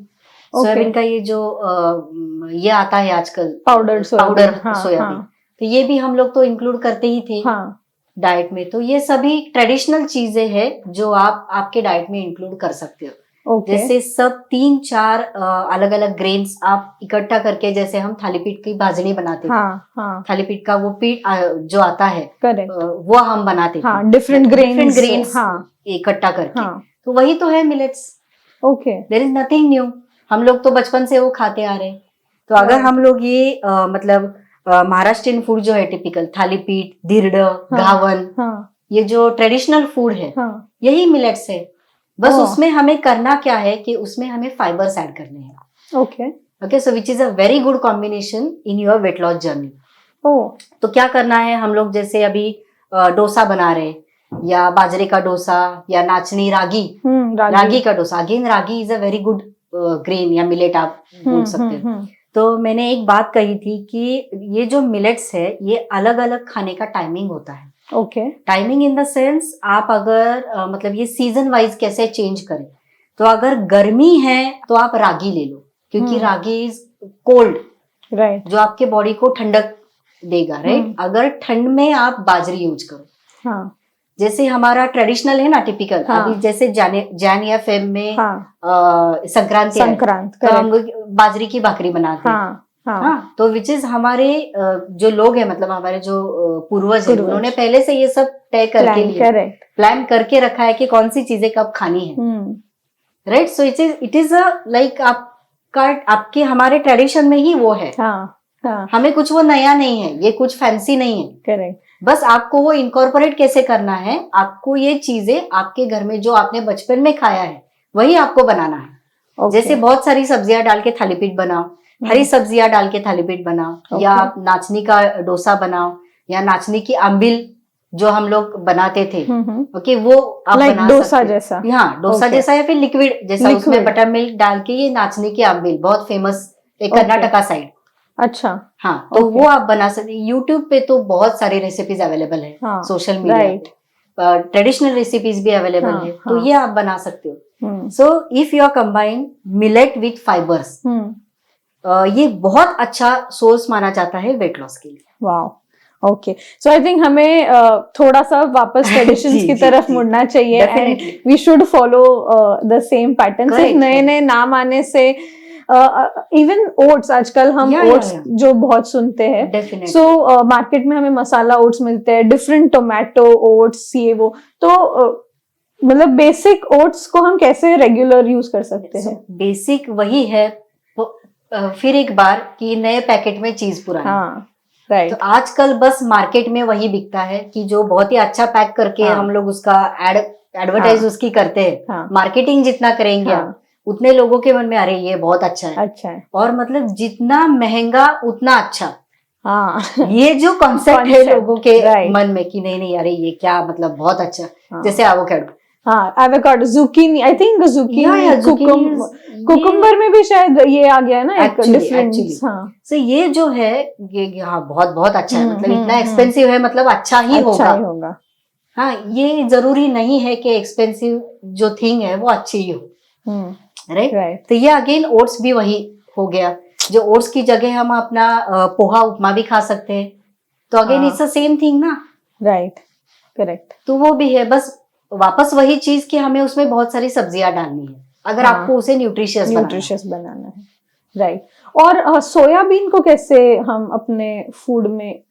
सोयाबीन का ये जो ये आता है आजकल पाउडर सोयाबीन, हाँ, तो ये भी हम लोग तो इंक्लूड करते ही थे हाँ, डाइट में। तो ये सभी ट्रेडिशनल चीजें हैं जो आप आपके डाइट में इंक्लूड कर सकते हो। ओके, जैसे सब 3-4 अलग अलग ग्रेन्स आप इकट्ठा करके, जैसे हम थालीपीठ की भाजनी बनाते थे, हाँ, हाँ, थालीपीठ का वो पीठ जो आता है करेक्ट, वो हम बनाते थे, हाँ, डिफरेंट ग्रेन्स हाँ, इकट्ठा करके। हाँ, तो वही तो है millets, okay, there is nothing new. हम लोग तो बचपन से वो खाते आ रहे हैं। तो अगर Right. हम लोग ये मतलब महाराष्ट्रियन फूड जो है टिपिकल थालीपीठ, धिरड, घावन, हाँ, ये जो ट्रेडिशनल फूड है हाँ, यही मिलेट्स है। बस ओह, उसमें हमें करना क्या है कि उसमें हमें फाइबर्स ऐड करने हैं। Okay, okay, so which is a very good combination in your weight loss journey. Oh, तो क्या करना है, हम लोग जैसे अभी डोसा बना रहे हैं, या बाजरे का डोसा, या नाचनी रागी, रागी का dosa. Again ragi is a very good grain या मिलेट आप बोल सकते हो। तो मैंने एक बात कही थी कि ये जो मिलेट्स है ये अलग अलग खाने का टाइमिंग होता है। Okay, timing in the sense, आप अगर मतलब ये सीजन वाइज कैसे चेंज करें। तो अगर गर्मी है तो आप रागी ले लो, क्योंकि रागी इज कोल्ड, राइट, जो आपके बॉडी को ठंडक देगा, राइट। अगर ठंड में आप बाजरी यूज करो, हाँ, जैसे हमारा ट्रेडिशनल है ना टिपिकल, हाँ, अभी जैसे जैन या फेब में हाँ, संक्रांति संक्रांत, तो हम लोग बाजरी की भाकरी बनाते हैं। हाँ, हाँ, हाँ, तो विच इज हमारे जो लोग हैं, मतलब हमारे जो पूर्वज हैं, उन्होंने पहले से ये सब तय करके लिया, प्लान करके रखा है कि कौन सी चीजें कब खानी है, right. So it is a like आपका आपके हमारे ट्रेडिशन में ही वो है। हमें कुछ वो नया नहीं है, ये कुछ फैंसी नहीं है, करेक्ट। बस आपको वो इनकॉर्पोरेट कैसे करना है, आपको ये चीजें आपके घर में जो आपने बचपन में खाया है वही आपको बनाना है। जैसे बहुत सारी सब्जियां डाल के थालीपीठ बनाओ, हरी सब्जियां डाल के थालीपीठ बनाओ, या आप नाचनी का डोसा बनाओ, या नाचनी की अम्बिल जो हम लोग बनाते थे, ओके, वो आप बना डोसा सकते जैसा, हाँ, डोसा जैसा या फिर लिक्विड जैसा, उसमें बटर मिल्क डाल के, ये नाचनी की अम्बिल बहुत फेमस है कर्नाटका साइड। अच्छा, हाँ, तो वो आप बना सकते। यूट्यूब पे तो बहुत सारी रेसिपीज अवेलेबल है, सोशल मीडिया पे ट्रेडिशनल रेसिपीज भी अवेलेबल है, तो ये आप बना सकते हो। So if you are combine millet with fibres, ये बहुत अच्छा सोर्स माना जाता है वेट लॉस के लिए। Wow, okay. So I think हमें थोड़ा सा वापस ट्रेडिशंस की तरफ मुड़ना चाहिए, and we should follow the same pattern. सिर्फ नए नए नाम आने से, इवन ओट्स, आजकल हम ओट्स जो बहुत सुनते हैं, सो मार्केट में हमें मसाला ओट्स मिलते हैं, डिफरेंट टोमेटो ओट्स, ये वो, तो मतलब बेसिक ओट्स को हम कैसे रेगुलर यूज कर सकते हैं? बेसिक वही है, फिर एक बार कि नए पैकेट में चीज पुरानी। हाँ, राइट। तो आजकल बस मार्केट में वही बिकता है कि जो बहुत ही अच्छा पैक करके हम लोग उसका एडवर्टाइज उसकी करते हैं। मार्केटिंग जितना करेंगे आप, उतने लोगों के मन में अरे ये बहुत अच्छा है, और मतलब जितना महंगा उतना अच्छा। हाँ, ये जो कॉन्सेप्ट है लोगों के मन में कि नहीं नहीं, अरे ये क्या, मतलब बहुत अच्छा। जैसे avocado, avocado, zucchini, I think zucchini, cucumber में भी शायद ये आ गया है ना, एक डिफरेंस। सो ये जो है ये बहुत बहुत अच्छा है, मतलब इतना एक्सपेंसिव है, मतलब अच्छा ही होगा। हाँ, ये जरूरी नहीं है कि एक्सपेंसिव जो थिंग है वो अच्छी ही हो, राइट। तो ये अगेन ओट्स भी वही हो गया, जो ओट्स की जगह हम अपना पोहा उपमा भी खा सकते हैं, तो again it's the same thing ना, राइट, करेक्ट। तो वो भी है, बस वापस वही चीज कि हमें उसमें बहुत सारी सब्जियां डालनी है अगर आपको उसे न्यूट्रिशियस बनाना है, राइट। और सोयाबीन को कैसे हम अपने फूड में,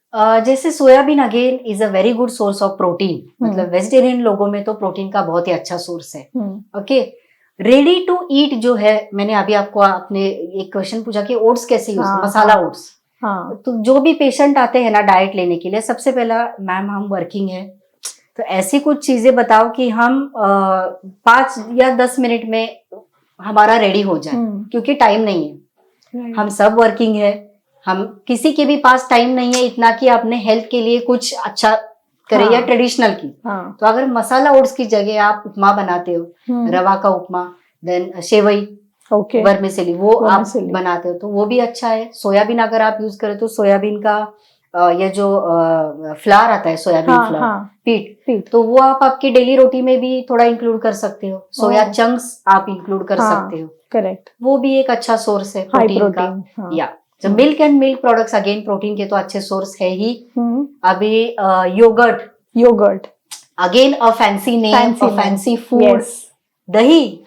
जैसे soybean again is a very good source of protein, मतलब वेजिटेरियन लोगों में तो प्रोटीन का बहुत ही अच्छा सोर्स है। ओके, रेडी टू ईट जो है, मैंने अभी आपने एक क्वेश्चन पूछा कि ओट्स कैसे यूज, मसाला ओट्स। तो जो भी पेशेंट आते हैं ना डाइट लेने के लिए, सबसे पहला, मैम हम वर्किंग है, तो ऐसी कुछ चीजें बताओ कि हम 5 या 10 मिनट में हमारा रेडी हो जाए, क्योंकि टाइम नहीं है। हम सब वर्किंग है, हम किसी के भी पास टाइम नहीं है इतना कि अपने हेल्थ के लिए कुछ अच्छा करे, या ट्रेडिशनल की। तो अगर मसाला ओट्स की जगह आप उपमा बनाते हो, रवा का उपमा, देन सेवई, वर्मिसेली, वो आप बनाते हो, तो वो भी अच्छा है। सोयाबीन अगर आप यूज करें तो सोयाबीन का ये जो फ्लावर आता है सोयाबीन हाँ, फ्लावर, हाँ, पीट, तो वो आप आपकी डेली रोटी में भी थोड़ा इंक्लूड कर सकते हो। सोया ओह। चंक्स आप इंक्लूड कर हाँ, सकते हो, करेक्ट, वो भी एक अच्छा सोर्स है हाई प्रोटीन का। प्रोटीन, हाँ। या जो milk and milk products again protein के तो अच्छे सोर्स है ही। हम्म, अभी yogurt, yogurt, again a fancy name, fancy a name, fancy food. Yes, दही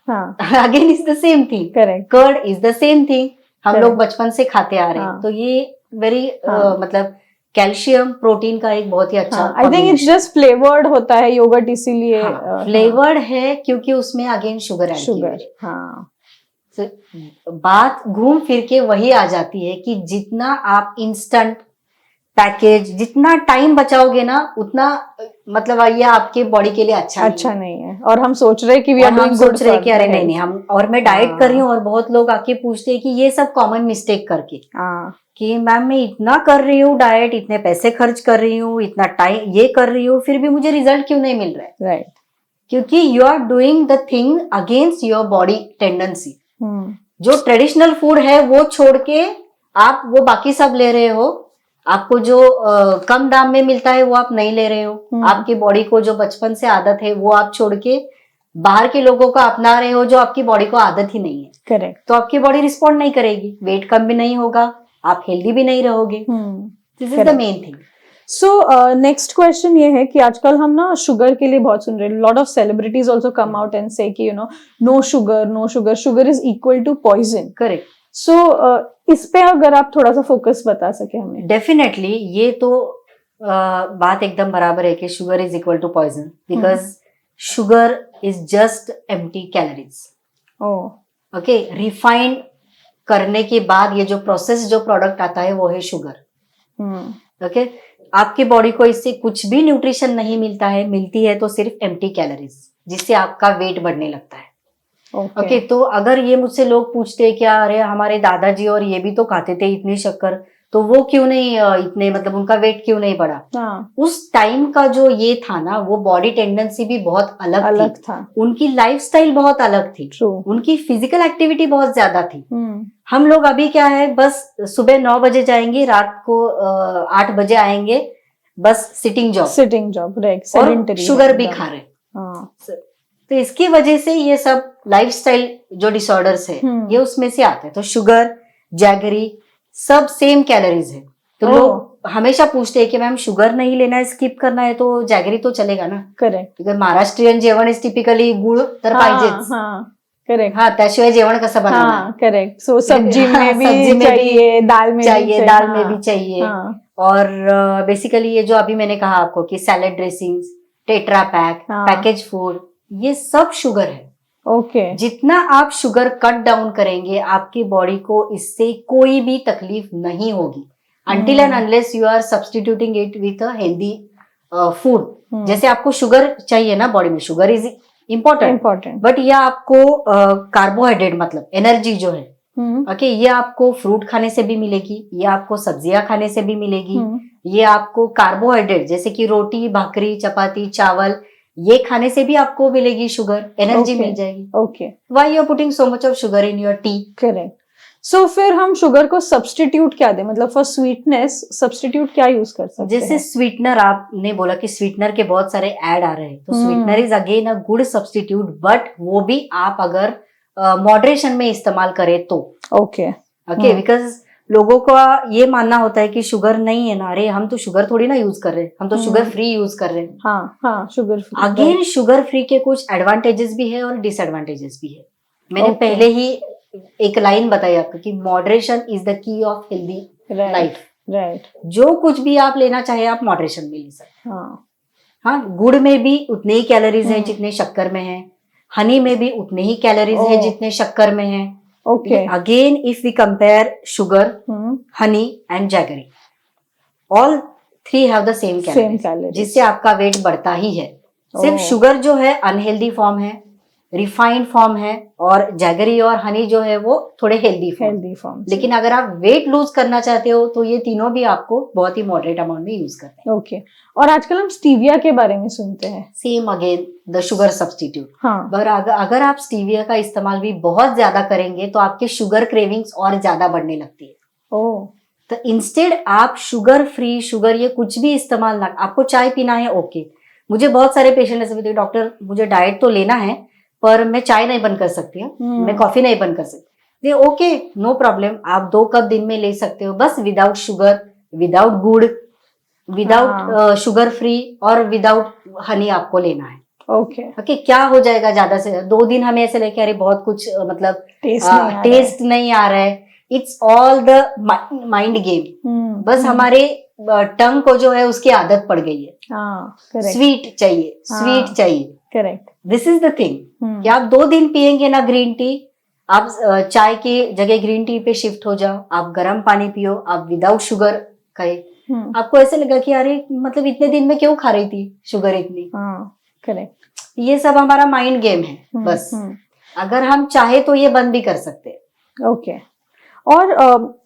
हाँ, again is the same thing, correct, curd is the same thing, हम लोग Correct. बचपन से खाते आ रहे हैं। हाँ। तो ये वेरी हाँ। मतलब कैल्शियम प्रोटीन का एक बहुत ही अच्छा I think it's just flavoured होता है योगर्ट, इसीलिए फ्लेवर्ड है क्योंकि उसमें अगेन शुगर ऐड की शुगर, हुई है। हाँ, तो बात घूम फिर के वही आ जाती है कि जितना आप इंस्टेंट पैकेज, जितना टाइम बचाओगे ना, उतना मतलब ये आपके बॉडी के लिए अच्छा नहीं है। और हम सोच रहे हैं कि वी आर और हम डूइंग गुड सोच रहे हैं कि अरे नहीं नहीं हम, और मैं डाइट कर रही हूँ, और बहुत लोग आके पूछते हैं कि ये सब कॉमन मिस्टेक करके कि मैम मैं इतना कर रही हूँ डाइट, इतने पैसे खर्च कर रही हूँ, इतना टाइम ये कर रही हूँ, फिर भी मुझे रिजल्ट क्यों नहीं मिल रहा है? राइट, क्योंकि you are doing the thing against your body tendency. जो ट्रेडिशनल फूड है वो छोड़ के आप वो बाकी सब ले रहे हो। आपको जो कम दाम में मिलता है वो आप नहीं ले रहे हो। आपकी बॉडी को जो बचपन से आदत है वो आप छोड़ के बाहर के लोगों को अपना रहे हो, जो आपकी बॉडी को आदत ही नहीं है। करेक्ट, तो आपकी बॉडी रिस्पॉन्ड नहीं करेगी, वेट कम भी नहीं होगा, आप हेल्दी भी नहीं रहोगे। This is the main thing. So next question ये है कि आजकल हम ना शुगर के लिए बहुत सुन रहे हैं, lot of celebrities also come out and say कि no sugar, no sugar, sugar is equal to poison. Correct. So इस पे अगर आप थोड़ा सा फोकस बता सके हमें। डेफिनेटली ये तो बात एकदम बराबर है कि sugar is equal to poison, because sugar is just empty calories. Okay, refined करने के बाद ये जो प्रोसेस जो प्रोडक्ट आता है वो है शुगर। ओके, आपकी बॉडी को इससे कुछ भी न्यूट्रिशन नहीं मिलता है, मिलती है तो सिर्फ एम्प्टी कैलोरीज, जिससे आपका वेट बढ़ने लगता है। ओके, तो अगर ये मुझसे लोग पूछते हैं क्या अरे हमारे दादाजी और ये भी तो खाते थे इतनी शक्कर, तो वो क्यों नहीं इतने, मतलब उनका वेट क्यों नहीं बढ़ा? उस टाइम का जो ये था ना, वो बॉडी टेंडेंसी भी बहुत अलग थी। उनकी लाइफस्टाइल बहुत अलग थी। उनकी फिजिकल एक्टिविटी बहुत ज्यादा थी। हम लोग अभी क्या है, बस सुबह 9 बजे जाएंगे, रात को 8 बजे आएंगे, बस सिटिंग जॉब, और शुगर भी खा रहे। तो इसकी वजह से ये सब लाइफस्टाइल जो डिसऑर्डर्स है ये उसमें से आते हैं। तो शुगर, जैगरी सब सेम कैलोरीज है। तो लोग हमेशा पूछते हैं कि मैम शुगर नहीं लेना है, स्किप करना है, तो जैगरी तो चलेगा ना? करेक्ट, बिकॉज महाराष्ट्रीयन जेवण इज टिपिकली गुळ तर पाहिजेच। करेक्ट, हाँ, त्याशिवाय जेवण कसं बनवणार? करेक्ट, सो सब्जी में भी चाहिए, दाल में भी चाहिए। और बेसिकली ये जो अभी मैंने कहा आपको कि salad dressings, tetra pack, package food, ये सब शुगर है। ओके, जितना आप शुगर कट डाउन करेंगे आपकी बॉडी को इससे कोई भी तकलीफ नहीं होगी, until and unless you are substituting it with a healthy food। जैसे आपको शुगर चाहिए ना बॉडी में, शुगर इज इम्पोर्टेंट, बट ये आपको कार्बोहाइड्रेट मतलब एनर्जी जो है, ओके, ये आपको फ्रूट खाने से भी मिलेगी, ये आपको सब्जियां खाने से भी मिलेगी, ये आपको कार्बोहाइड्रेट जैसे कि रोटी, भाकरी, चपाती, चावल, ये खाने से भी आपको मिलेगी शुगर, एनर्जी मिल जाएगी। Okay, why you are putting so much of sugar in your tea? Correct. So फिर हम शुगर को सब्स्टिट्यूट क्या दें, मतलब फॉर स्वीटनेस सब्स्टिट्यूट क्या यूज कर सकते हैं? जैसे स्वीटनर, आपने बोला कि स्वीटनर के बहुत सारे ऐड आ रहे हैं, तो sweetener is again a good substitute, but वो भी आप अगर मॉडरेशन में इस्तेमाल करें तो। ओके, बिकॉज लोगों का ये मानना होता है कि शुगर नहीं है ना, अरे हम तो शुगर थोड़ी ना यूज कर रहे हैं, हम तो शुगर फ्री यूज कर रहे हैं। Sugar free, again sugar free के कुछ एडवांटेजेस भी है और डिसएडवांटेजेस भी है। मैंने पहले ही एक लाइन बताई आपको कि moderation is the key of healthy life. Right, जो कुछ भी आप लेना चाहे आप मॉडरेशन में ले सकते। हाँ, गुड़ में भी उतने ही कैलोरीज है जितने शक्कर में है, हनी में भी उतने ही कैलोरीज है जितने शक्कर में है। Okay. Again, if we compare sugar, honey and jaggery, all three have the same calories, जिससे आपका वेट बढ़ता ही है। सिर्फ शुगर जो है अनहेल्दी फॉर्म है, रिफाइंड फॉर्म है, और जैगरी और हनी जो है वो थोड़े हेल्दी फॉर्म। लेकिन अगर आप वेट लूज करना चाहते हो तो ये तीनों भी आपको बहुत ही मॉडरेट अमाउंट में यूज करते हैं। ओके, और आजकल हम स्टीविया के बारे में सुनते हैं, same again the sugar substitute. पर अगर आप स्टीविया का इस्तेमाल भी बहुत ज्यादा करेंगे तो आपके शुगर क्रेविंग्स और ज्यादा बढ़ने लगती है। तो इंस्टेड आप शुगर फ्री, शुगर ये कुछ भी इस्तेमाल ना, आपको चाय पीना है ओके। मुझे बहुत सारे पेशेंट ऐसे बोलते हैं डॉक्टर मुझे डाइट तो लेना है पर मैं चाय नहीं बंद कर सकती हूँ, मैं कॉफी नहीं बंद कर सकती। ओके नो प्रॉब्लम, आप 2 कप दिन में ले सकते हो, बस विदाउट शुगर, विदाउट गुड़, विदाउट शुगर फ्री और विदाउट हनी आपको लेना है। ओके ओके क्या हो जाएगा ज्यादा से 2 दिन हमें ऐसे लेके अरे बहुत कुछ मतलब टेस्ट नहीं आ रहा है। It's all the mind game. बस हमारे टंग को जो है उसकी आदत पड़ गई है, स्वीट चाहिए, स्वीट चाहिए। Correct, this is the thing कि आप 2 दिन पियेंगे ना ग्रीन टी, आप चाय की जगह ग्रीन टी पे शिफ्ट हो जाओ, आप गर्म पानी पियो, आप विदाउट शुगर खाए, आपको ऐसे लगा कि अरे मतलब इतने दिन में क्यों खा रही थी शुगर इतनी। करेक्ट, ये सब हमारा माइंड गेम है। बस अगर हम चाहे तो ये बंद भी कर सकते हैं। ओके और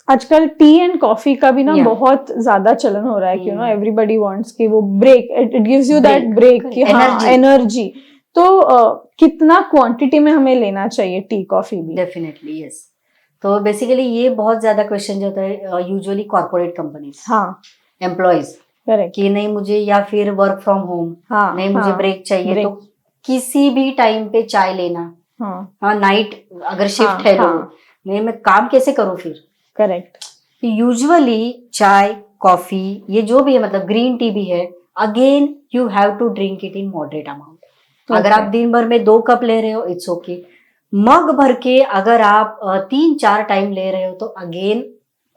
आजकल टी एंड कॉफी का भी ना बहुत ज्यादा चलन हो रहा है कि एवरीबॉडी वांट्स कि वो break, it gives you that break की एनर्जी। तो कितना क्वांटिटी में हमें लेना चाहिए टी कॉफी भी? Definitely yes. तो बेसिकली ये बहुत ज्यादा क्वेश्चन जो होता है यूजुअली कॉर्पोरेट कंपनीज, एम्प्लॉयज कि नहीं मुझे, या फिर वर्क फ्रॉम होम, नहीं मुझे ब्रेक चाहिए, तो किसी भी टाइम पे चाय लेना। नाइट अगर शिफ्ट है लोग, नहीं मैं काम कैसे करूं फिर। करेक्ट। यूजुअली चाय कॉफी ये जो भी है, मतलब ग्रीन टी भी है, again you have to drink it in moderate amount. अगर आप दिन भर में 2 कप ले रहे हो इट्स ओके। मग भर के अगर आप 3-4 टाइम ले रहे हो तो अगेन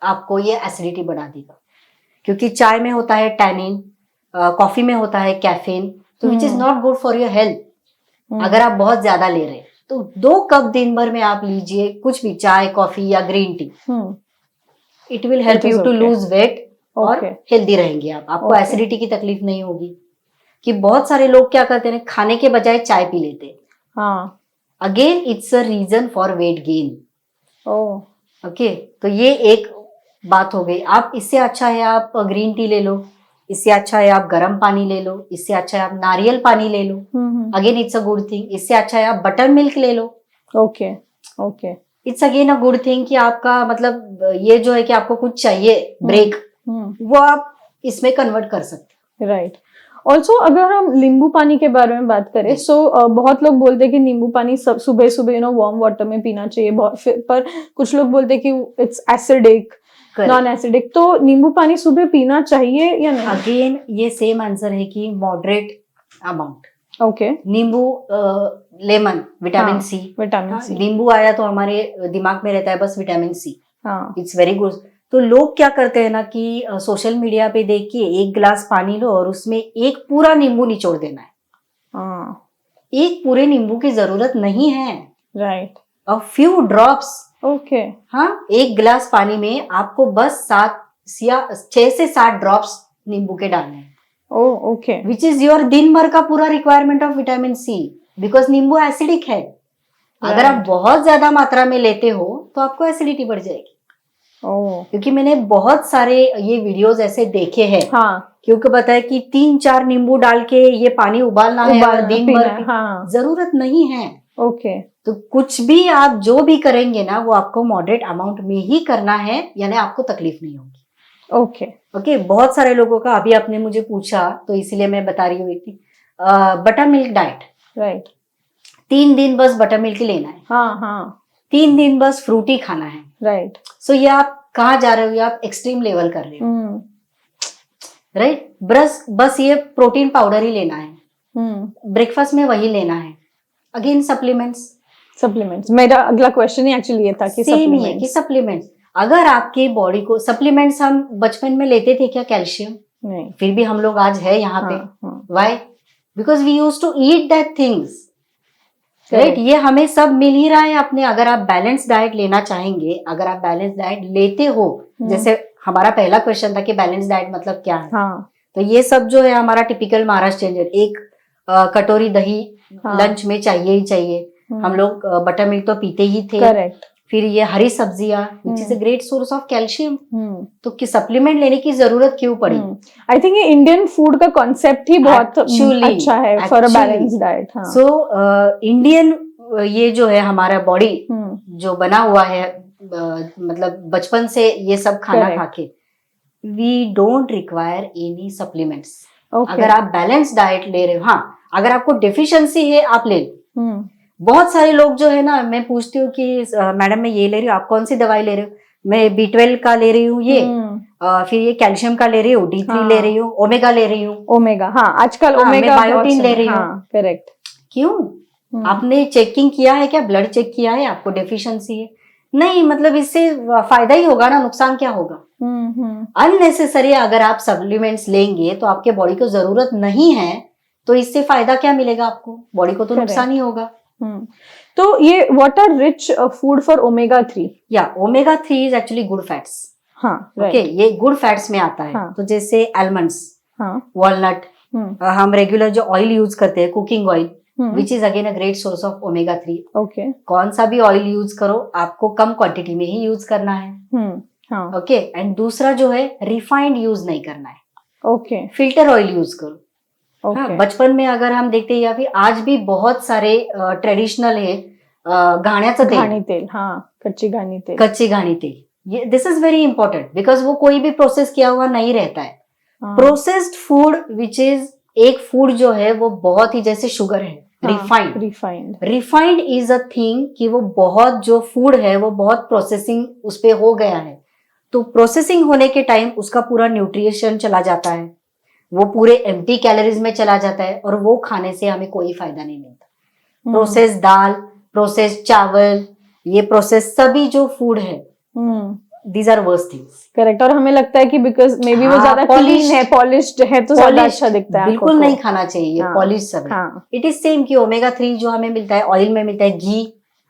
आपको ये एसिडिटी बढ़ा देगा, क्योंकि चाय में होता है टैनिन, कॉफी में होता है कैफीन, तो विच is not good for your health. अगर आप बहुत ज्यादा ले रहे हैं तो 2 कप दिन भर में आप लीजिए, कुछ भी चाय कॉफी या green tea, it will help you to lose weight और हेल्दी रहेंगे आप, आपको एसिडिटी की तकलीफ नहीं होगी। कि बहुत सारे लोग क्या करते हैं खाने के बजाय चाय पी लेते हैं, again it's a reason for weight gain. Okay तो ये एक बात हो गई। आप इससे अच्छा है आप ग्रीन टी ले लो, इससे अच्छा है आप गर्म पानी ले लो, इससे अच्छा है आप नारियल पानी ले लो, again it's a good thing. इससे अच्छा है आप बटर मिल्क ले लो, okay okay, it's again a good thing कि आपका मतलब ये जो है कि आपको कुछ चाहिए ब्रेक, वो आप इसमें कन्वर्ट कर सकते। राइट। ऑल्सो अगर हम नींबू पानी के बारे में बात करें, सो बहुत लोग बोलते हैं कि नींबू पानी सुबह सुबह वार्म वाटर में पीना चाहिए, पर कुछ लोग बोलते हैं कि इट्स एसिडिक, नॉन एसिडिक, तो नींबू पानी सुबह पीना चाहिए या नहीं? अगेन ये सेम आंसर है कि मॉडरेट अमाउंट। ओके नींबू, लेमन, विटामिन सी, नींबू आया तो हमारे दिमाग में रहता है बस vitamin C, it's very good. तो लोग क्या करते हैं ना कि सोशल मीडिया पे देख के 1 गिलास पानी लो और उसमें एक पूरा नींबू निचोड़ देना है। एक पूरे नींबू की जरूरत नहीं है, right, a few drops. Okay, हाँ 1 गिलास पानी में आपको बस 6 से 7 ड्रॉप्स नींबू के डालने हैं। ओके, विच इज योर दिन भर का पूरा requirement of vitamin C, because नींबू एसिडिक है। अगर आप बहुत ज्यादा मात्रा में लेते हो तो आपको एसिडिटी बढ़ जाएगी। क्योंकि मैंने बहुत सारे ये वीडियोस ऐसे देखे हैं, क्योंकि पता है कि 3-4 नींबू डाल के ये पानी उबालना है और दिन भर जरूरत नहीं है। ओके, तो कुछ भी आप जो भी करेंगे ना वो आपको मॉडरेट अमाउंट में ही करना है, यानी आपको तकलीफ नहीं होगी। ओके बहुत सारे लोगों का, अभी आपने मुझे पूछा तो इसीलिए मैं बता रही हुई थी, बटर मिल्क डाइट। राइट, 3 दिन बस बटर मिल्क लेना है, 3 दिन बस फ्रूटी खाना है। राइट, सो ये आप कहाँ जा रहे हो, ये आप एक्सट्रीम लेवल कर रहे हो। राइट, बस ये प्रोटीन पाउडर ही लेना है, ब्रेकफास्ट में वही लेना है। अगेन सप्लीमेंट्स मेरा अगला क्वेश्चन ही एक्चुअली ये था कि सेम ही है कि सप्लीमेंट्स, अगर आपके बॉडी को सप्लीमेंट्स, हम बचपन में लेते थे क्या कैल्शियम? नहीं, फिर भी हम लोग आज है यहाँ पे। Why? Because we used to eat that things. Right, ये हमें सब मिल ही रहा है अपने। अगर आप बैलेंस डाइट लेना चाहेंगे, अगर आप बैलेंस डाइट लेते हो, जैसे हमारा पहला क्वेश्चन था कि बैलेंस डाइट मतलब क्या है, तो ये सब जो है हमारा टिपिकल महाराष्ट्रियन, एक कटोरी दही लंच में चाहिए ही चाहिए। हम लोग बटर मिल्क तो पीते ही थे। करेक्ट। फिर ये हरी सब्जियां which is a great source of calcium, तो कि सप्लीमेंट लेने की जरूरत क्यों पड़ी? आई थिंक ये इंडियन फूड का कॉन्सेप्ट ही बहुत अच्छा है for a balance diet. So Indian ये जो है हमारा बॉडी जो बना हुआ है मतलब बचपन से ये सब खाना Correct. खा के, we don't require any supplements. Okay. अगर आप बैलेंस डाइट ले रहे हो, हाँ अगर आपको डेफिशिएंसी है आप ले लो। हम्म, बहुत सारे लोग जो है ना, मैं पूछती हूँ कि मैडम मैं ये ले रही हूँ, आप कौन सी दवाई ले रहे हो? मैं B12 का ले रही हूँ ये, फिर ये कैल्शियम का ले रही हूँ, D3 हाँ. ले रही हूँ, ओमेगा ले रही हूँ, ओमेगा, हाँ आजकल हाँ, ओमेगा मैं बायोटीन ले रही हूँ। हाँ, करेक्ट। क्यों? आपने चेकिंग किया है क्या? ब्लड चेक किया है? आपको डेफिशिएंसी है? नहीं, मतलब इससे फायदा ही होगा ना, नुकसान क्या होगा? अननेसेसरी अगर आप सप्लीमेंट्स लेंगे तो आपके बॉडी को जरूरत नहीं है, तो इससे फायदा क्या मिलेगा आपको? बॉडी को तो नुकसान ही होगा। तो ये what are rich food for omega 3? या omega 3 is actually good fats. हाँ, ओके, ये गुड फैट्स में आता है। हाँ. तो जैसे आलमंड्स, हाँ, वॉलनट, हम रेगुलर जो ऑयल यूज करते हैं, cooking oil, which is again a great source of omega 3। Okay, कौन सा भी ऑयल यूज करो, आपको कम क्वांटिटी में ही यूज करना है। हाँ, ओके, एंड दूसरा जो है रिफाइंड यूज नहीं करना है। ओके, फिल्टर ऑयल यूज करो। ओके, हाँ, बचपन में अगर हम देखते हैं, या फिर आज भी बहुत सारे ट्रेडिशनल है घाण्याचं घाणी तेल, हाँ, कच्ची घाणी तेल, कच्ची घाणी तेल, ये this is very important because वो कोई भी प्रोसेस किया हुआ नहीं रहता है। प्रोसेस्ड फूड विच इज एक फूड जो है वो बहुत ही, जैसे शुगर है, रिफाइंड इज अ थिंग कि वो बहुत, जो फूड है वो बहुत प्रोसेसिंग उस पे हो गया है, तो प्रोसेसिंग होने के टाइम उसका पूरा न्यूट्रिशन चला जाता है, वो पूरे एम्प्टी कैलोरीज में चला जाता है, और वो खाने से हमें कोई फायदा नहीं मिलता। प्रोसेस दाल, प्रोसेस चावल, ये प्रोसेस सभी जो फूड है, these are worst things. Correct. और हमें लगता है कि बिकॉज मे बी वो ज्यादा क्लीन है, पॉलिश्ड है, तो ज्यादा अच्छा दिखता है। बिल्कुल नहीं खाना चाहिए पॉलिश सब। इट इज सेम कि ओमेगा 3 जो हमें मिलता है ऑयल में, मिलता है घी।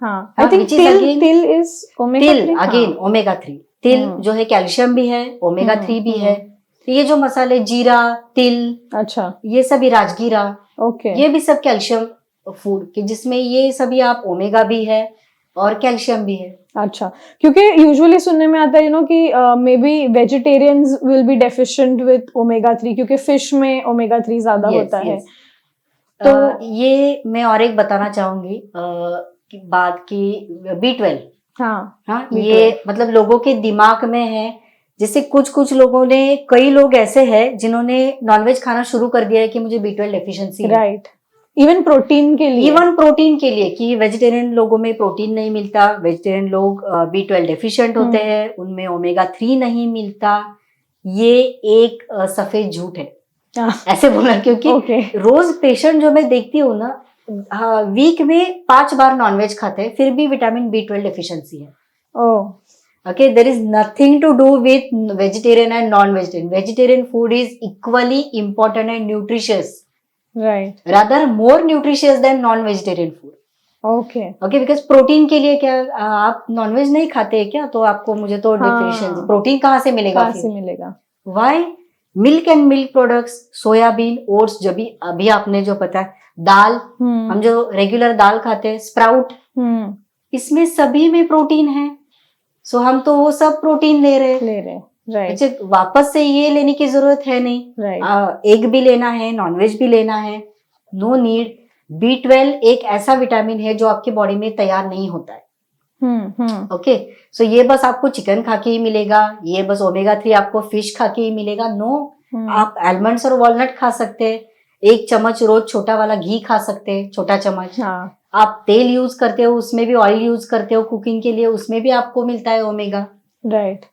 आई थिंक तिल इज ओमेगा 3, अगेन ओमेगा 3। तिल जो है कैल्शियम भी है, ओमेगा 3 भी है। ये जो मसाले जीरा, तिल, अच्छा, ये सभी राजगीरा, ओके, ये भी सब कैल्शियम फूड के, जिसमें ये सभी आप ओमेगा भी है और कैल्शियम भी है। अच्छा, क्योंकि यूजुअली सुनने में आता है यू नो कि may be vegetarians will be deficient with omega 3 क्योंकि फिश में ओमेगा 3 ज्यादा होता है। तो ये मैं और एक बताना चाहूंगी बात की B12। हाँ, ये मतलब लोगों के दिमाग में है, जैसे कुछ लोगों ने, कई लोग ऐसे हैं जिन्होंने नॉनवेज खाना शुरू कर दिया है कि मुझे B12 डेफिशिएंसी है। राइट, इवन प्रोटीन के लिए कि वेजिटेरियन लोगों में प्रोटीन नहीं मिलता, वेजिटेरियन लोग B12 डेफिशिएंट होते हैं, उनमें ओमेगा 3 नहीं मिलता। ये एक सफेद झूठ है, ऐसे बोला, क्योंकि रोज पेशेंट जो मैं देखती हूँ ना, वीक में 5 बार नॉनवेज खाते हैं, फिर भी विटामिन B12 डेफिशिएंसी है। Okay, there is nothing to do with vegetarian and non-vegetarian. Vegetarian food is equally important and nutritious. Right. Rather more nutritious than non-vegetarian food. Okay. Okay, because protein के लिए क्या, आप nonveg नहीं खाते हैं क्या, तो आपको, मुझे तो डेफिशिएंसी, प्रोटीन कहाँ से मिलेगा? Why? Milk and milk products, soybean, oats, जब भी अभी आपने जो पता है, दाल, हम जो रेगुलर दाल खाते हैं, स्प्राउट, इसमें सभी में प्रोटीन है। सो हम तो वो सब प्रोटीन ले रहे। अच्छा, वापस से ये लेने की जरूरत है नहीं। एग भी लेना है, नॉनवेज भी लेना है, नो नीड। B12 एक ऐसा विटामिन है जो आपकी बॉडी में तैयार नहीं होता है। ओके, सो ये बस आपको चिकन खा के ही मिलेगा, ये बस ओमेगा 3 आपको फिश खा के ही मिलेगा? नो, आप आलमंड्स और वॉलनट खा सकते हैं, 1 चम्मच रोज छोटा वाला घी खा सकते हैं, छोटा चम्मच। आप तेल यूज करते हो, उसमें भी ऑयल यूज करते हो कुकिंग के लिए, उसमें भी आपको मिलता है ओमेगा। राइट।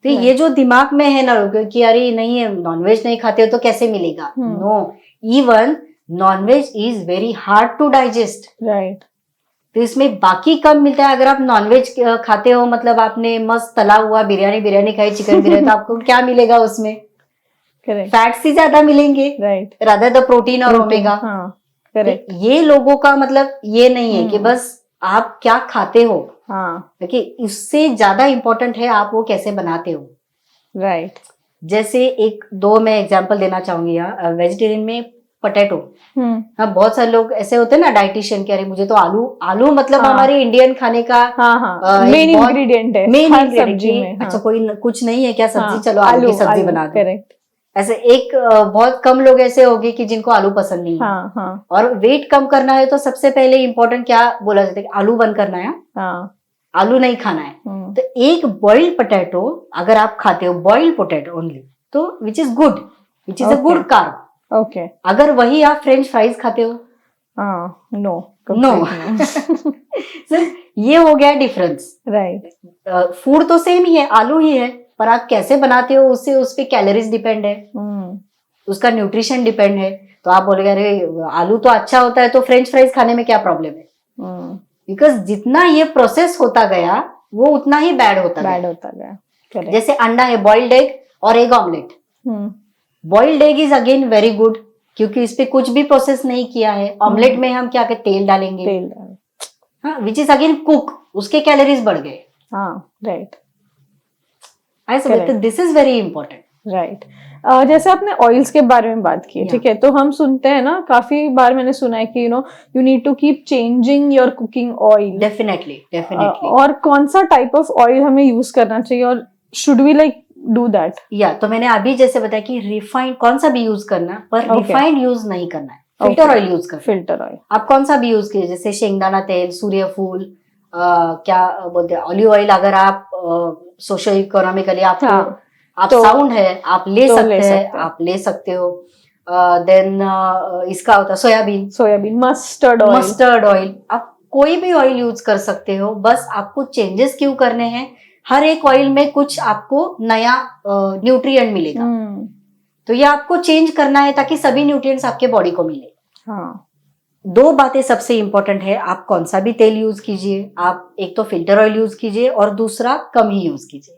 तो ये जो दिमाग में है ना लोगों कि अरे नहीं है, नॉनवेज नहीं खाते हो तो कैसे मिलेगा? No, even non veg is very hard to digest. Right. तो इसमें बाकी कम मिलता है। अगर आप नॉनवेज खाते हो, मतलब आपने मस्त तला हुआ बिरयानी खाई, चिकन बिरयानी, तो आपको क्या मिलेगा उसमें? फैट्स ही ज्यादा मिलेंगे, राइट, रादर द प्रोटीन और ओमेगा। करेक्ट। ये लोगों का मतलब ये नहीं है कि बस आप क्या खाते हो, क्योंकि इससे ज्यादा इंपॉर्टेंट है आप वो कैसे बनाते हो। राइट। जैसे दो मैं एग्जांपल देना चाहूंगी यहाँ। वेजिटेरियन में पोटैटो, हाँ, बहुत सारे लोग ऐसे होते हैं ना डाइटिशियन, कह रहे मुझे तो आलू मतलब हमारे इंडियन खाने का मेन इंग्रेडिएंट है, मेन इंग्रेडिएंट। अच्छा, कोई कुछ नहीं है क्या सब्जी? चलो आलू की सब्जी बना दो। करेक्ट। ऐसे बहुत कम लोग ऐसे होंगे कि जिनको आलू पसंद नहीं है। और वेट कम करना है तो सबसे पहले इम्पोर्टेंट क्या बोला जाता है? आलू बंद करना है। आलू नहीं खाना है, तो एक बॉइल्ड पोटैटो अगर आप खाते हो, बॉइल्ड पोटैटो ओनली, तो which is good, which is a good carb. Okay. अगर वही आप फ्रेंच फ्राइज खाते हो, नो सर ये हो गया डिफरेंस। राइट। फूड तो सेम ही है, आलू ही है, पर आप कैसे बनाते हो उससे उस पे कैलोरीज डिपेंड है, उसका न्यूट्रिशन डिपेंड है। तो आप बोलेगे अरे आलू तो अच्छा होता है तो फ्रेंच फ्राइज खाने में क्या प्रॉब्लम है? बिकॉज जितना ये प्रोसेस होता गया वो उतना ही बैड होता गया। Correct. जैसे अंडा है, बॉइल्ड एग और egg omelette. Boiled egg is again very good क्योंकि इस पे कुछ भी प्रोसेस नहीं किया है। ऑमलेट में हम क्या कहते तेल डालेंगे, हाँ, विच इज अगेन कुक, उसके कैलोरीज बढ़ गए। राइट। ऐसे this is very important. Right. जैसे आपने ऑयल्स के बारे में बात की, ठीक है, तो हम सुनते हैं ना, काफी बार मैंने सुना है कि you need to keep changing your cooking oil. Definitely और कौन सा टाइप ऑफ ऑयल हमें यूज करना चाहिए और should we like do that? तो मैंने अभी जैसे बताया कि रिफाइंड कौन सा भी यूज करना, पर रिफाइंड यूज नहीं करना है, फिल्टर ऑयल यूज करना। फिल्टर ऑयल आप कौन सा भी यूज कीजिए, जैसे शेंगदाना तेल, सूर्यफूल, क्या बोलते हैं, ऑलिव ऑयल। अगर आप सोशो इकोनॉमिकली आपको आप साउंड है आप ले सकते हो। देन इसका होता है सोयाबीन, मस्टर्ड ऑयल। आप कोई भी ऑयल यूज कर सकते हो, बस आपको चेंजेस क्यों करने हैं, हर एक ऑयल में कुछ आपको नया न्यूट्रिएंट मिलेगा, तो ये आपको चेंज करना है ताकि सभी न्यूट्रिएंट्स आपके बॉडी को मिले। दो बातें सबसे इंपॉर्टेंट है, आप कौन सा भी तेल यूज कीजिए, आप एक तो फिल्टर ऑयल यूज कीजिए और दूसरा कम ही यूज कीजिए।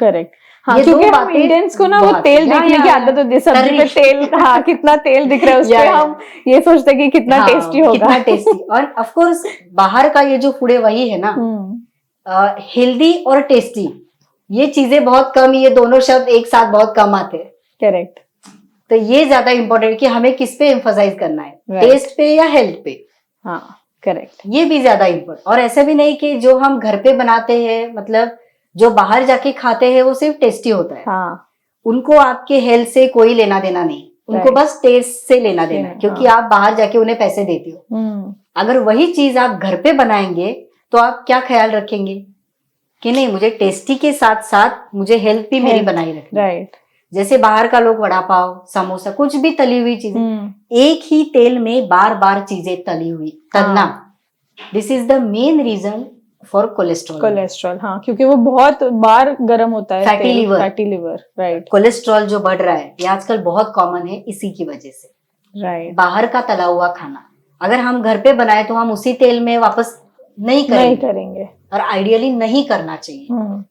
करेक्ट। क्योंकि हम इंडियंस को ना वो तेल देखने की आदत होती है, सब्जी पे तेल, कितना तेल दिख रहा है उसपे, हम ये सोचते हैं कि कितना टेस्टी होगा, कितना टेस्टी। और ऑफ कोर्स बाहर का ये जो फूड है वही है ना, हेल्दी और टेस्टी, ये चीजें बहुत कम, ये दोनों शब्द एक साथ बहुत कम आते हैं। करेक्ट। तो ये ज्यादा इंपॉर्टेंट कि हमें किस पे एम्फसाइज करना है, टेस्ट पे या हेल्थ पे। करेक्ट। ये भी ज्यादा इम्पोर्टेंट। और ऐसा भी नहीं कि जो हम घर पे बनाते हैं, मतलब जो बाहर जाके खाते हैं वो सिर्फ टेस्टी होता है, उनको आपके हेल्थ से कोई लेना देना नहीं, उनको बस टेस्ट से लेना देना है, क्योंकि आप बाहर जाके उन्हें पैसे देते हो। अगर वही चीज आप घर पे बनाएंगे तो आप क्या ख्याल रखेंगे कि नहीं, मुझे टेस्टी के साथ साथ मुझे हेल्थ भी मेरी बनाई रखनी। राइट। जैसे बाहर का लोग वड़ा पाव, समोसा, कुछ भी तली हुई चीजें, एक ही तेल में बार बार चीजें तलना, this is the main reason for cholesterol. क्योंकि वो बहुत बार गर्म होता है, फैटी लिवर। राइट। कोलेस्ट्रॉल जो बढ़ रहा है ये आजकल बहुत कॉमन है इसी की वजह से। राइट। बाहर का तला हुआ खाना अगर हम घर पे बनाए तो हम उसी तेल में वापस नहीं करेंगे और आइडियली नहीं करना चाहिए।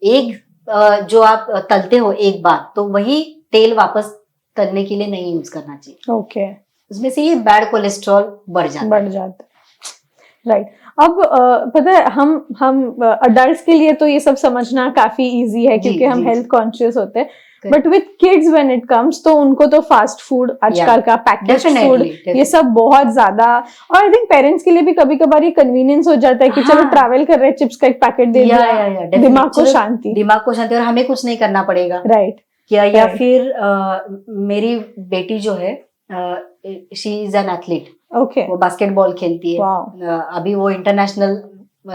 एक जो आप तलते हो एक बार, तो वही तेल वापस तलने के लिए नहीं यूज करना चाहिए। ओके। उसमें से ये बैड कोलेस्ट्रॉल बढ़ जाता है। राइट। अब पता है, हम अडल्ट्स के लिए तो ये सब समझना काफी इजी है क्योंकि हम हेल्थ कॉन्शियस होते हैं, but with kids when it comes तो उनको तो फास्ट फूड, आजकल का पैकेज फूड, ये सब बहुत ज्यादा। और आई थिंक पेरेंट्स के लिए भी कभी कभार ये कन्वीनियंस हो जाता है कि चलो ट्रैवल कर रहे हैं, चिप्स का एक पैकेट दे दिया, दिमाग को शांति, और हमें कुछ नहीं करना पड़ेगा। राइट। या फिर मेरी बेटी जो है, शी इज एन एथलीट, वो बास्केटबॉल खेलती है। अभी वो इंटरनेशनल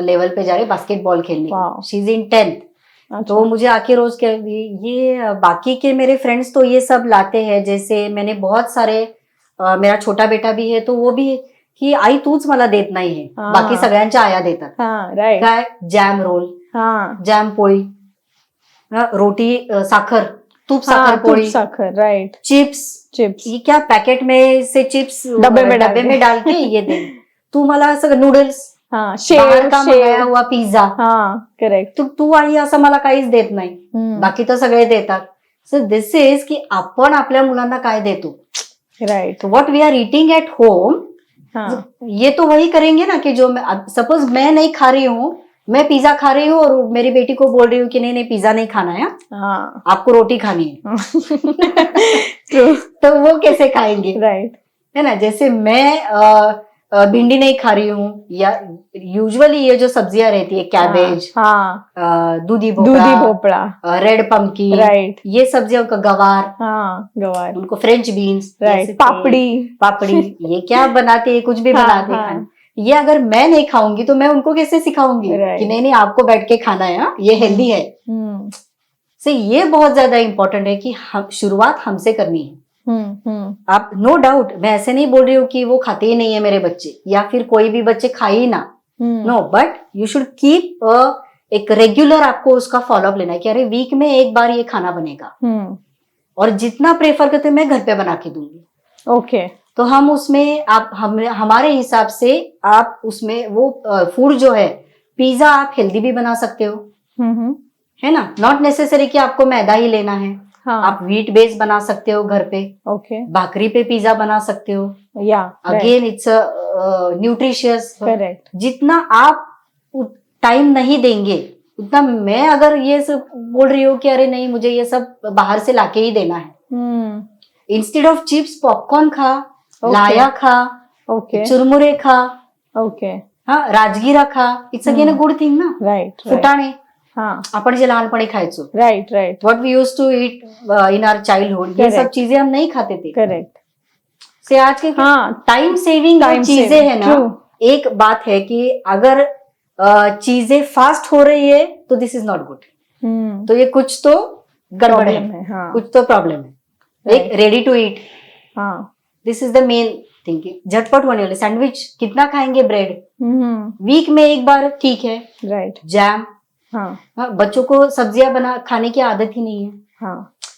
लेवल पे जा रही है बास्केटबॉल खेलने, शी इज इन 10th। तो वो मुझे आके रोज कह रही, ये बाकी के मेरे फ्रेंड्स तो ये सब लाते हैं, जैसे मैंने बहुत सारे, मेरा छोटा बेटा भी है तो वो भी की आई तूच मला देत नाही है, बाकी सगळ्यांच्या आया देतात। काय जॅम रोल, जॅम पोळी, रोटी साखर, तूप साखर पोळी, राइट, चिप्स, ये क्या पैकेट में से चिप्स डब्बे में डाल के ये दे, तू मला सगळं नूडल्स, बाहेर का मंगाया हुआ पिझ्झा, करेक्ट, तू आई असं मला काहीच देत नाही, बाकी तर सगळे देतात। सो दिस इज की आपण आपल्या मुलांना काय देतो, right, what we are eating at home, ये तो वही करेंगे ना कि जो सपोज मैं नहीं खा रही हूँ, मैं पिज्जा खा रही हूँ और मेरी बेटी को बोल रही हूँ कि नहीं पिज्जा नहीं खाना है, आपको रोटी खानी है तो वो कैसे खाएंगे, राइट, है ना। जैसे मैं भिंडी नहीं खा रही हूँ, या यूजुअली ये जो सब्जियां रहती है, कैबेज, दूधी भोपड़ा, रेड पम्पकिन, राइट, ये सब्जियों का गवार, उनको फ्रेंच बीन्स, राइट, पापड़ी ये क्या बनाते हैं, कुछ भी बनाते हैं। ये अगर मैं नहीं खाऊंगी तो मैं उनको कैसे सिखाऊंगी कि नहीं आपको बैठ के खाना है, ये हेल्दी है। से ये बहुत ज्यादा इंपॉर्टेंट है कि हम शुरुआत हमसे करनी है। आप नो डाउट, मैं ऐसे नहीं बोल रही हूँ कि वो खाते ही नहीं है मेरे बच्चे, या फिर कोई भी बच्चे खाए ही ना, no, but you should keep एक रेगुलर, आपको उसका फॉलोअप लेना है कि अरे वीक में एक बार ये खाना बनेगा, और जितना प्रेफर करते मैं घर पे बना के दूंगी। ओके, तो हम उसमें हमारे हिसाब से आप उसमें वो फूड जो है, पिज्जा आप हेल्दी भी बना सकते हो, है ना, नॉट नेसेसरी कि आपको मैदा ही लेना है। हाँ. आप व्हीट बेस बना सकते हो घर पे, भाकरी पे पिज्जा बना सकते हो, अगेन इट्स न्यूट्रिशियस। करेक्ट। जितना आप टाइम नहीं देंगे उतना, मैं अगर ये सब बोल रही हूँ कि अरे नहीं मुझे ये सब बाहर से लाके ही देना है, इंस्टेड ऑफ चिप्स पॉपकॉर्न खा, लाया खा, चुरमुरे खा, हाँ, राजगिरा खा, it's again a good thing ना, राइट, फुटाणे आपण जे लहानपणी खायचो, right, what we used to eat in our childhood, ये सब चीजें हम नहीं खाते थे। करेक्ट। से आज के टाइम सेविंग चीजें है ना, एक बात है कि अगर चीजें फास्ट हो रही है तो दिस इज नॉट गुड, तो ये कुछ तो गड़बड़ है, कुछ तो प्रॉब्लम है। एक ready to eat, this is the main thing, झटपट होने वाले सैंडविच कितना खाएंगे, ब्रेड वीक में एक बार ठीक है, राइट, जैम, बच्चों को सब्जियां बना खाने की आदत ही नहीं है,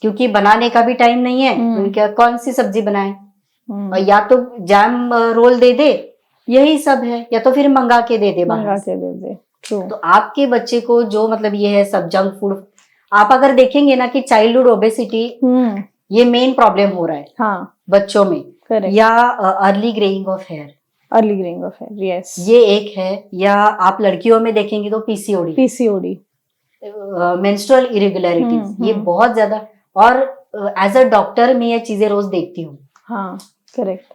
क्योंकि बनाने का भी टाइम नहीं है, उनका कौन सी सब्जी बनाए, या तो जैम रोल दे दे, यही सब है, या तो फिर मंगा के दे दे बाहर से। तो आपके बच्चे को जो मतलब ये है सब जंक फूड, आप अगर देखेंगे ना कि चाइल्डहुड ओबेसिटी ये मेन प्रॉब्लम हो रहा है बच्चों में, या early greying of hair, yes, ये एक है, या आप लड़कियों में देखेंगे तो पीसीओडी, मेंस्ट्रुअल इरेगुलरिटीज, ये बहुत ज्यादा, और एज अ डॉक्टर मैं ये चीजें रोज देखती हूँ, करेक्ट,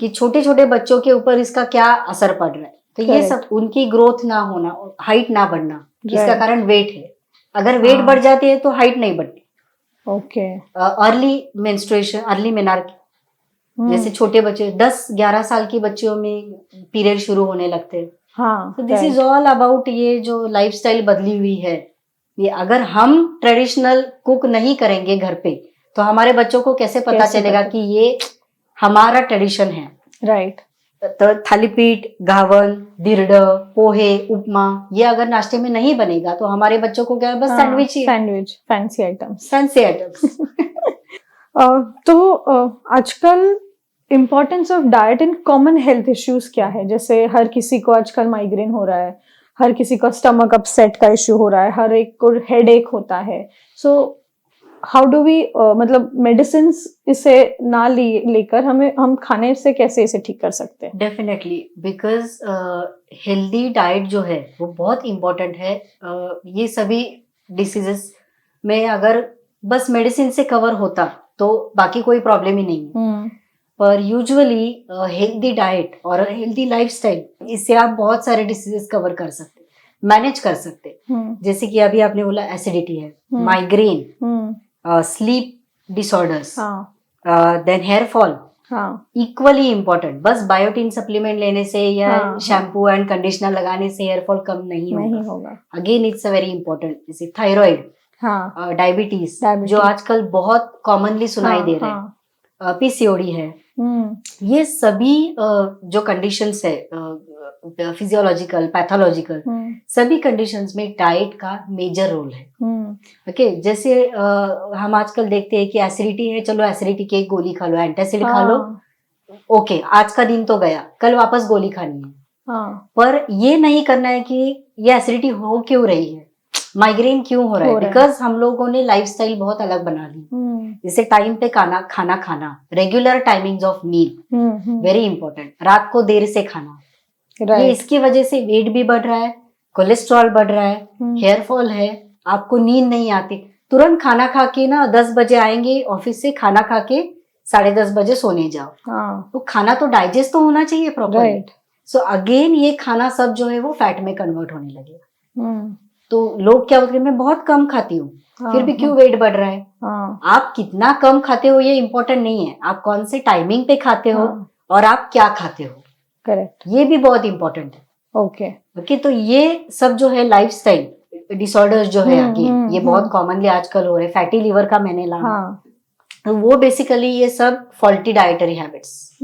कि छोटे छोटे बच्चों के ऊपर इसका क्या असर पड़ रहा है। तो ये सब उनकी ग्रोथ ना होना, हाइट ना बढ़ना, इसका कारण वेट है, अगर वेट बढ़ जाती है तो हाइट नहीं बढ़ती। अर्ली मेंस्ट्रुएशन, अर्ली मेनार्की, जैसे छोटे बच्चे 10-11 साल की बच्चियों में पीरियड शुरू होने लगते हैं। तो दिस इज ऑल अबाउट ये जो लाइफस्टाइल बदली हुई है, ये अगर हम ट्रेडिशनल कुक नहीं करेंगे घर पे तो हमारे बच्चों को कैसे पता चलेगा कि ये हमारा ट्रेडिशन है, राइट। तो थालीपीठ, घावन, दिरड, पोहे, उपमा, ये अगर नाश्ते में नहीं बनेगा तो हमारे बच्चों को क्या, बस सैंडविच, फैंसी आइटम्स। तो आजकल importance of diet in common health issues क्या है? जैसे हर किसी को आजकल माइग्रेन हो रहा है, हर किसी को स्टमक अपसेट का इश्यू हो रहा है, हर एक को हेडेक होता है। सो हाउ डू वी, मतलब मेडिसिन इसे ना लेकर हम खाने से कैसे इसे ठीक कर सकते हैं? डेफिनेटली, बिकॉज हेल्दी डाइट जो है वो बहुत इम्पोर्टेंट है। ये सभी डिसीजेस में अगर बस मेडिसिन से कवर होता तो बाकी कोई प्रॉब्लम ही नहीं है, पर यूजुअली हेल्दी डाइट और हेल्दी लाइफस्टाइल, इससे आप बहुत सारे डिसीजेस कवर कर सकते, मैनेज कर सकते। जैसे कि अभी आपने बोला एसिडिटी है, migraine, sleep disorders, then hair fall, equally important. बस बायोटिन सप्लीमेंट लेने से या शैम्पू एंड कंडीशनर लगाने से हेयर फॉल कम नहीं होगा। Again it's a very important. जैसे थायराइड, डायबिटीज जो आजकल बहुत कॉमनली सुनाई दे रहे हैं, पीसीओडी है, ये सभी जो कंडीशंस है, फिजियोलॉजिकल, पैथोलॉजिकल, सभी कंडीशंस में डाइट का मेजर रोल है। ओके, जैसे हम आजकल देखते हैं कि एसिडिटी है, चलो एसिडिटी की एक गोली खा लो, एंटासिड खा लो, ओके, आज का दिन तो गया, कल वापस गोली खानी है। पर ये नहीं करना है कि ये एसिडिटी हो क्यों रही है, माइग्रेन क्यों हो रहा है, बिकॉज हम लोगों ने लाइफस्टाइल बहुत अलग बना ली। जैसे टाइम पे खाना खाना, regular timings of meal, very important. रात को देर से खाना, ये इसकी वजह से वेट भी बढ़ रहा है, कोलेस्ट्रॉल बढ़ रहा है, हेयर फॉल है, आपको नींद नहीं आती। तुरंत खाना खा के ना 10 बजे आएंगे ऑफिस से, खाना खा के 10:30 बजे सोने जाओ, तो खाना तो डाइजेस्ट तो होना चाहिए प्रॉपर। सो अगेन ये खाना सब जो है वो फैट में कन्वर्ट होने लगेगा। तो लोग क्या बोलते हैं, मैं बहुत कम खाती हूँ, फिर भी क्यों वेट बढ़ रहा है? आप कितना कम खाते हो ये इम्पोर्टेंट नहीं है, आप कौन से टाइमिंग पे खाते हो और आप क्या खाते हो। करेक्ट, ये भी बहुत इंपॉर्टेंट है। ओके, ओके, तो ये सब जो है लाइफस्टाइल डिसऑर्डर्स जो है अगेन ये बहुत कॉमनली आजकल हो रहे हैं, फैटी लिवर का मैंने नाम, हाँ, तो वो बेसिकली ये सब फॉल्टी डाइटरी हैबिट्स,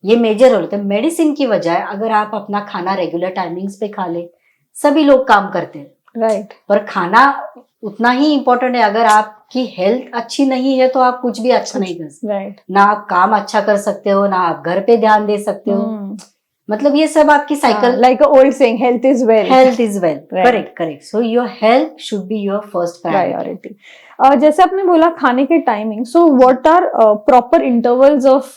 ये मेजर हो रहे थे। मेडिसिन की बजाय अगर आप अपना खाना रेगुलर टाइमिंग्स पे खा ले, सभी लोग काम करते हैं, राइट, पर खाना उतना ही इम्पोर्टेंट है। अगर आपकी हेल्थ अच्छी नहीं है तो आप कुछ भी अच्छा नहीं कर सकते, राइट, ना आप काम अच्छा कर सकते हो, ना आप घर पे ध्यान दे सकते हो। मतलब ये सब आपकी cycle, like old saying, health is wealth, health is wealth, Right. Correct correct. So your health should be your first priority. जैसे आपने बोला खाने के timing, so what are proper intervals of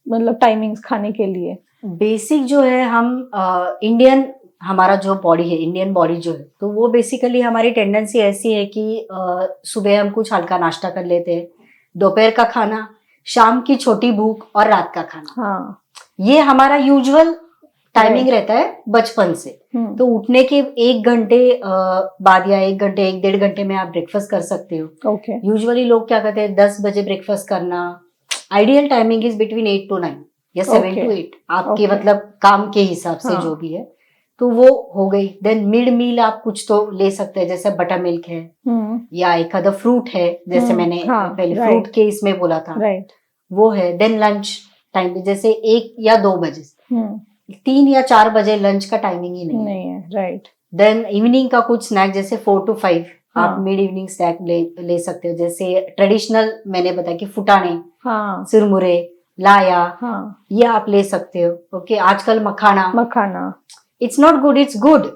मतलब टाइमिंग्स खाने के लिए? बेसिक जो है हम इंडियन, हमारा जो बॉडी है, इंडियन बॉडी जो है, तो वो बेसिकली हमारी टेंडेंसी ऐसी है कि सुबह हम कुछ हल्का नाश्ता कर लेते हैं, दोपहर का खाना, शाम की छोटी भूख और रात का खाना। हाँ, ये हमारा यूजुअल टाइमिंग रहता है बचपन से। तो उठने के 1 घंटे बाद या 1 घंटे 1-1.5 घंटे में आप ब्रेकफास्ट कर सकते हो। ओके, यूजुअली लोग क्या करते हैं 10 बजे ब्रेकफास्ट करना। Ideal timing is between 8 to 9 या 7 to 8, आपके मतलब काम के हिसाब से जो भी है, तो वो हो गई। देन मिड मील आप कुछ तो ले सकते हैं, जैसे बटर मिल्क है या एक आधा फ्रूट है, जैसे मैंने पहले फ्रूट के इसमें बोला था, वो है। देन लंच टाइम पे जैसे 1 या 2 बजे, 3 या 4 बजे लंच का टाइमिंग ही नहीं है, राइट। देन इवनिंग का कुछ स्नैक जैसे 4 to 5 आप मिड इवनिंग स्नैक ले सकते हो, जैसे ट्रेडिशनल मैंने बताया कि फुटाने, सिरमुरे, लाया, ये आप ले सकते हो। ओके, आजकल makhana it's not good, it's good.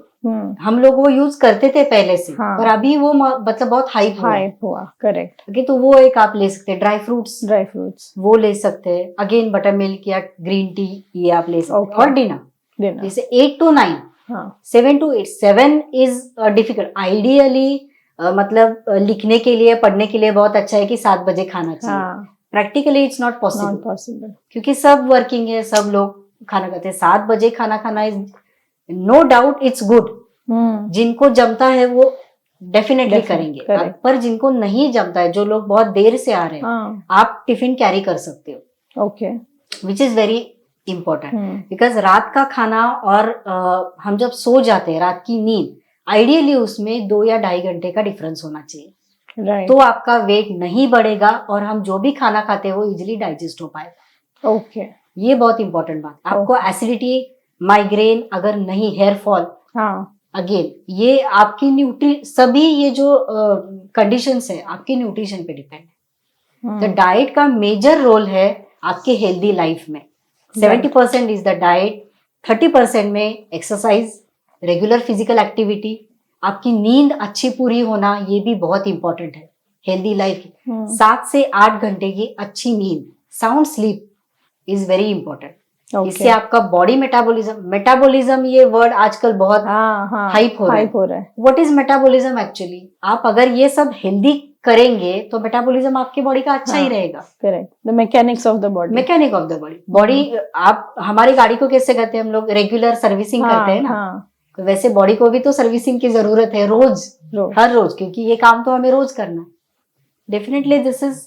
हम लोग वो यूज करते थे पहले से, पर अभी वो मतलब बहुत हाइप हुआ, करेक्ट। ओके, तो वो एक आप ले सकते हैं। ड्राई फ्रूट्स वो ले सकते हैं। अगेन बटर मिल्क या ग्रीन टी ये आप ले सकते हैं। और डिनर जैसे 8 to 9, 7 to 8, 7 is difficult. Ideally मतलब लिखने के लिए, पढ़ने के लिए बहुत अच्छा है कि 7 बजे खाना चाहिए। प्रैक्टिकली इट्स नॉट पॉसिबल, क्योंकि सब वर्किंग है, सब लोग खाना खाते हैं। 7 बजे खाना खाना is no doubt it's good. जिनको जमता है वो डेफिनेटली करेंगे, पर जिनको नहीं जमता है, जो लोग बहुत देर से आ रहे हैं, आप टिफिन कैरी कर सकते हो, okay, which is very important. Because रात का खाना और हम जब सो जाते हैं, रात की नींद, आइडियली उसमें 2 या 2.5 घंटे का डिफरेंस होना चाहिए। तो आपका वेट नहीं बढ़ेगा और हम जो भी खाना खाते हैं वो इजिली डाइजेस्ट हो पाएगा। ओके, ये बहुत इंपॉर्टेंट बात। आपको एसिडिटी, माइग्रेन अगर नहीं, हेयर फॉल, अगेन ये आपकी सभी ये जो कंडीशंस है आपकी न्यूट्रिशन पे डिपेंड है। तो डाइट का मेजर रोल है आपके हेल्दी लाइफ में। 70% इज द डाइट, 30% में एक्सरसाइज, रेगुलर फिजिकल एक्टिविटी, आपकी नींद अच्छी पूरी होना, ये भी बहुत इंपॉर्टेंट है हेल्दी लाइफ की। 7 से 8 घंटे की अच्छी नींद, sound sleep is very important. इससे आपका बॉडी मेटाबॉलिज्म ये वर्ड आजकल बहुत हाइप हो रहा है। What is metabolism actually? आप अगर ये सब हेल्दी करेंगे तो मेटाबॉलिज्म आपकी बॉडी का अच्छा ही रहेगा। Correct, the mechanics of the body. Body आप हमारी गाड़ी को कैसे करते हैं हम लोग, रेगुलर सर्विसिंग करते हैं ना, तो वैसे बॉडी को भी तो सर्विसिंग की जरूरत है हर रोज, क्योंकि ये काम तो हमें रोज करना है। डेफिनेटली दिस इज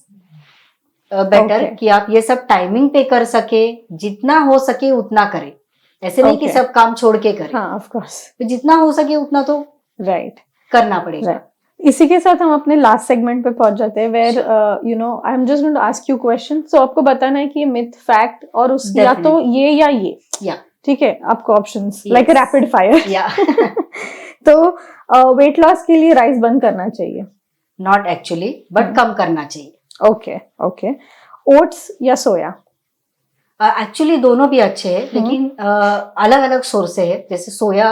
बेटर कि आप ये सब टाइमिंग पे कर सके, जितना हो सके उतना करें। ऐसे नहीं कि सब काम छोड़ के करें, ऑफ कोर्स, तो जितना हो सके उतना तो करना पड़ेगा। इसी के साथ हम अपने लास्ट सेगमेंट पे पहुंच जाते हैं, where you know I am just going to ask you question. So आपको बताना है कि ये मिथ, फैक्ट, और उसकी या तो ये या ये, ठीक है? आपको ऑप्शंस लाइक रैपिड फायर। तो वेट लॉस के लिए राइस बंद करना चाहिए? नॉट एक्चुअली, बट कम करना चाहिए। ओके। ओट्स या सोया? एक्चुअली दोनों भी अच्छे हैं, लेकिन अलग अलग सोर्स है। जैसे soya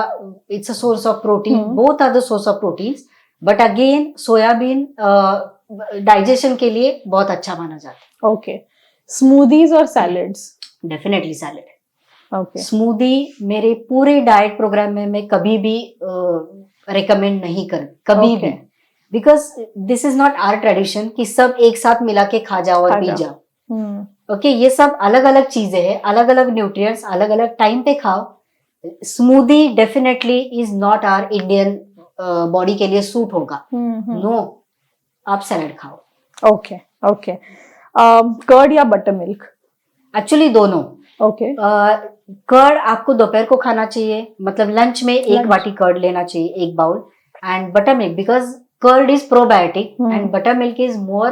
it's a source of protein, both are the source of proteins, but again soybean digestion के लिए बहुत अच्छा माना जाता है। ओके। स्मूदीज और सैलेड्स? Definitely salad. स्मूदी मेरे पूरे डाइट प्रोग्राम में मैं कभी भी रिकमेंड नहीं कर, कभी भी, because this is not our tradition कि सब एक साथ मिला के खा जाओ और पी जाओ। ओके, ये सब अलग अलग चीजें हैं, अलग अलग न्यूट्रिएंट्स, अलग अलग टाइम पे खाओ। Smoothie definitely is not our Indian body के लिए सूट होगा। नो, आप सैलेड खाओ। ओके। कर्ड या बटर मिल्क? एक्चुअली दोनों। कर्ड आपको दोपहर को खाना चाहिए, मतलब लंच में एक वाटी कर्ड लेना चाहिए, एक bowl. And butter milk, because curd is probiotic and butter milk is more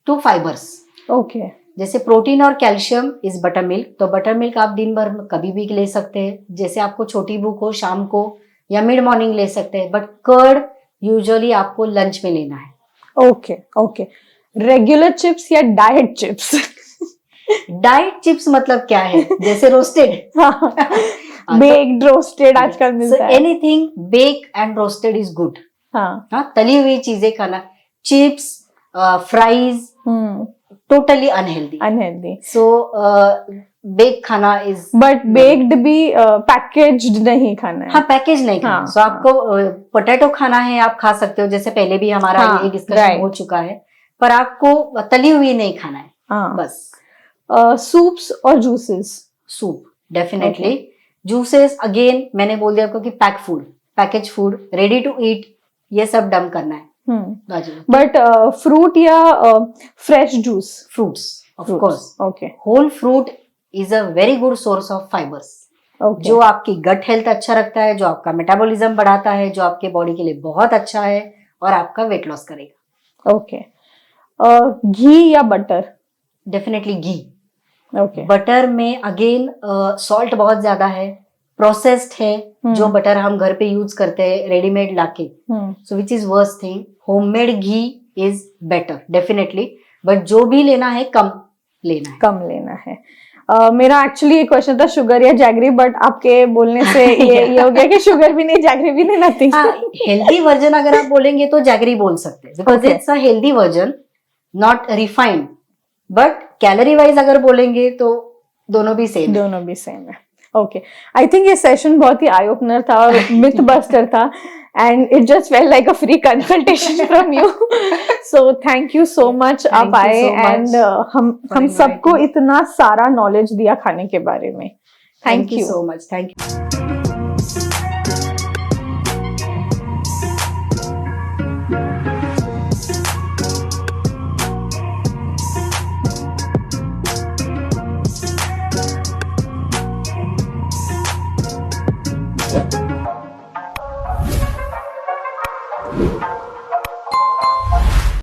to fibres. Okay. जैसे प्रोटीन और कैल्शियम इज बटर मिल्क, तो बटर मिल्क आप दिन भर कभी भी ले सकते हैं, जैसे आपको छोटी भूख हो शाम को या मिड मॉर्निंग ले सकते हैं. बट कर्ड यूजुअली आपको लंच में लेना है. Okay okay. रेगुलर चिप्स या डाइट चिप्स? डाइट चिप्स मतलब क्या है? जैसे रोस्टेड, बेक्ड रोस्टेड आजकल मिलता है. Anything bake and roasted is good. हाँ, तली हुई चीजें खाना. Chips, fries totally unhealthy. So bake खाना इज, बट बेक्ड भी पैकेज्ड नहीं खाना है. हाँ, पैकेज नहीं खाना. सो आपको पोटैटो खाना है, आप खा सकते हो, जैसे पहले भी हमारा ये डिस्कशन हो चुका है. पर आपको तली हुई नहीं खाना है. बस. सूप्स और juices? Soup definitely. Juices again मैंने बोल दिया आपको कि package food, ready to eat, ये सब डम करना है. बट फ्रूट या fresh juice? Fruits of course. Okay. Whole fruit is a very good source of fibres, जो आपकी गट हेल्थ अच्छा रखता है, जो आपका मेटाबॉलिज्म बढ़ाता है, जो आपके बॉडी के लिए बहुत अच्छा है और आपका वेट लॉस करेगा. ओके. घी या बटर? डेफिनेटली घी. ओके. बटर में अगेन सॉल्ट बहुत ज्यादा है, प्रोसेस्ड है. जो बटर हम घर पे यूज करते हैं रेडीमेड लाके, so which is worst thing. Homemade ghee is better definitely, but जो भी लेना है कम लेना है. मेरा एक्चुअली ये क्वेश्चन था शुगर या जैगरी, बट आपके बोलने से ये हो गया कि शुगर भी नहीं, जैगरी भी नहीं, नथिंग. हेल्दी वर्जन अगर आप बोलेंगे तो जैगरी बोल सकते हैं, because it's a healthy version, not refined. But calorie wise अगर बोलेंगे तो दोनों भी सेम है. ओके. आई थिंक ये सेशन बहुत ही आई ओपनर था और मिथ बस्टर था, and it just felt like a free consultation from you. So thank you so much. आप आए एंड हम सबको इतना सारा नॉलेज दिया खाने के बारे में. Thank you so much. Thank you.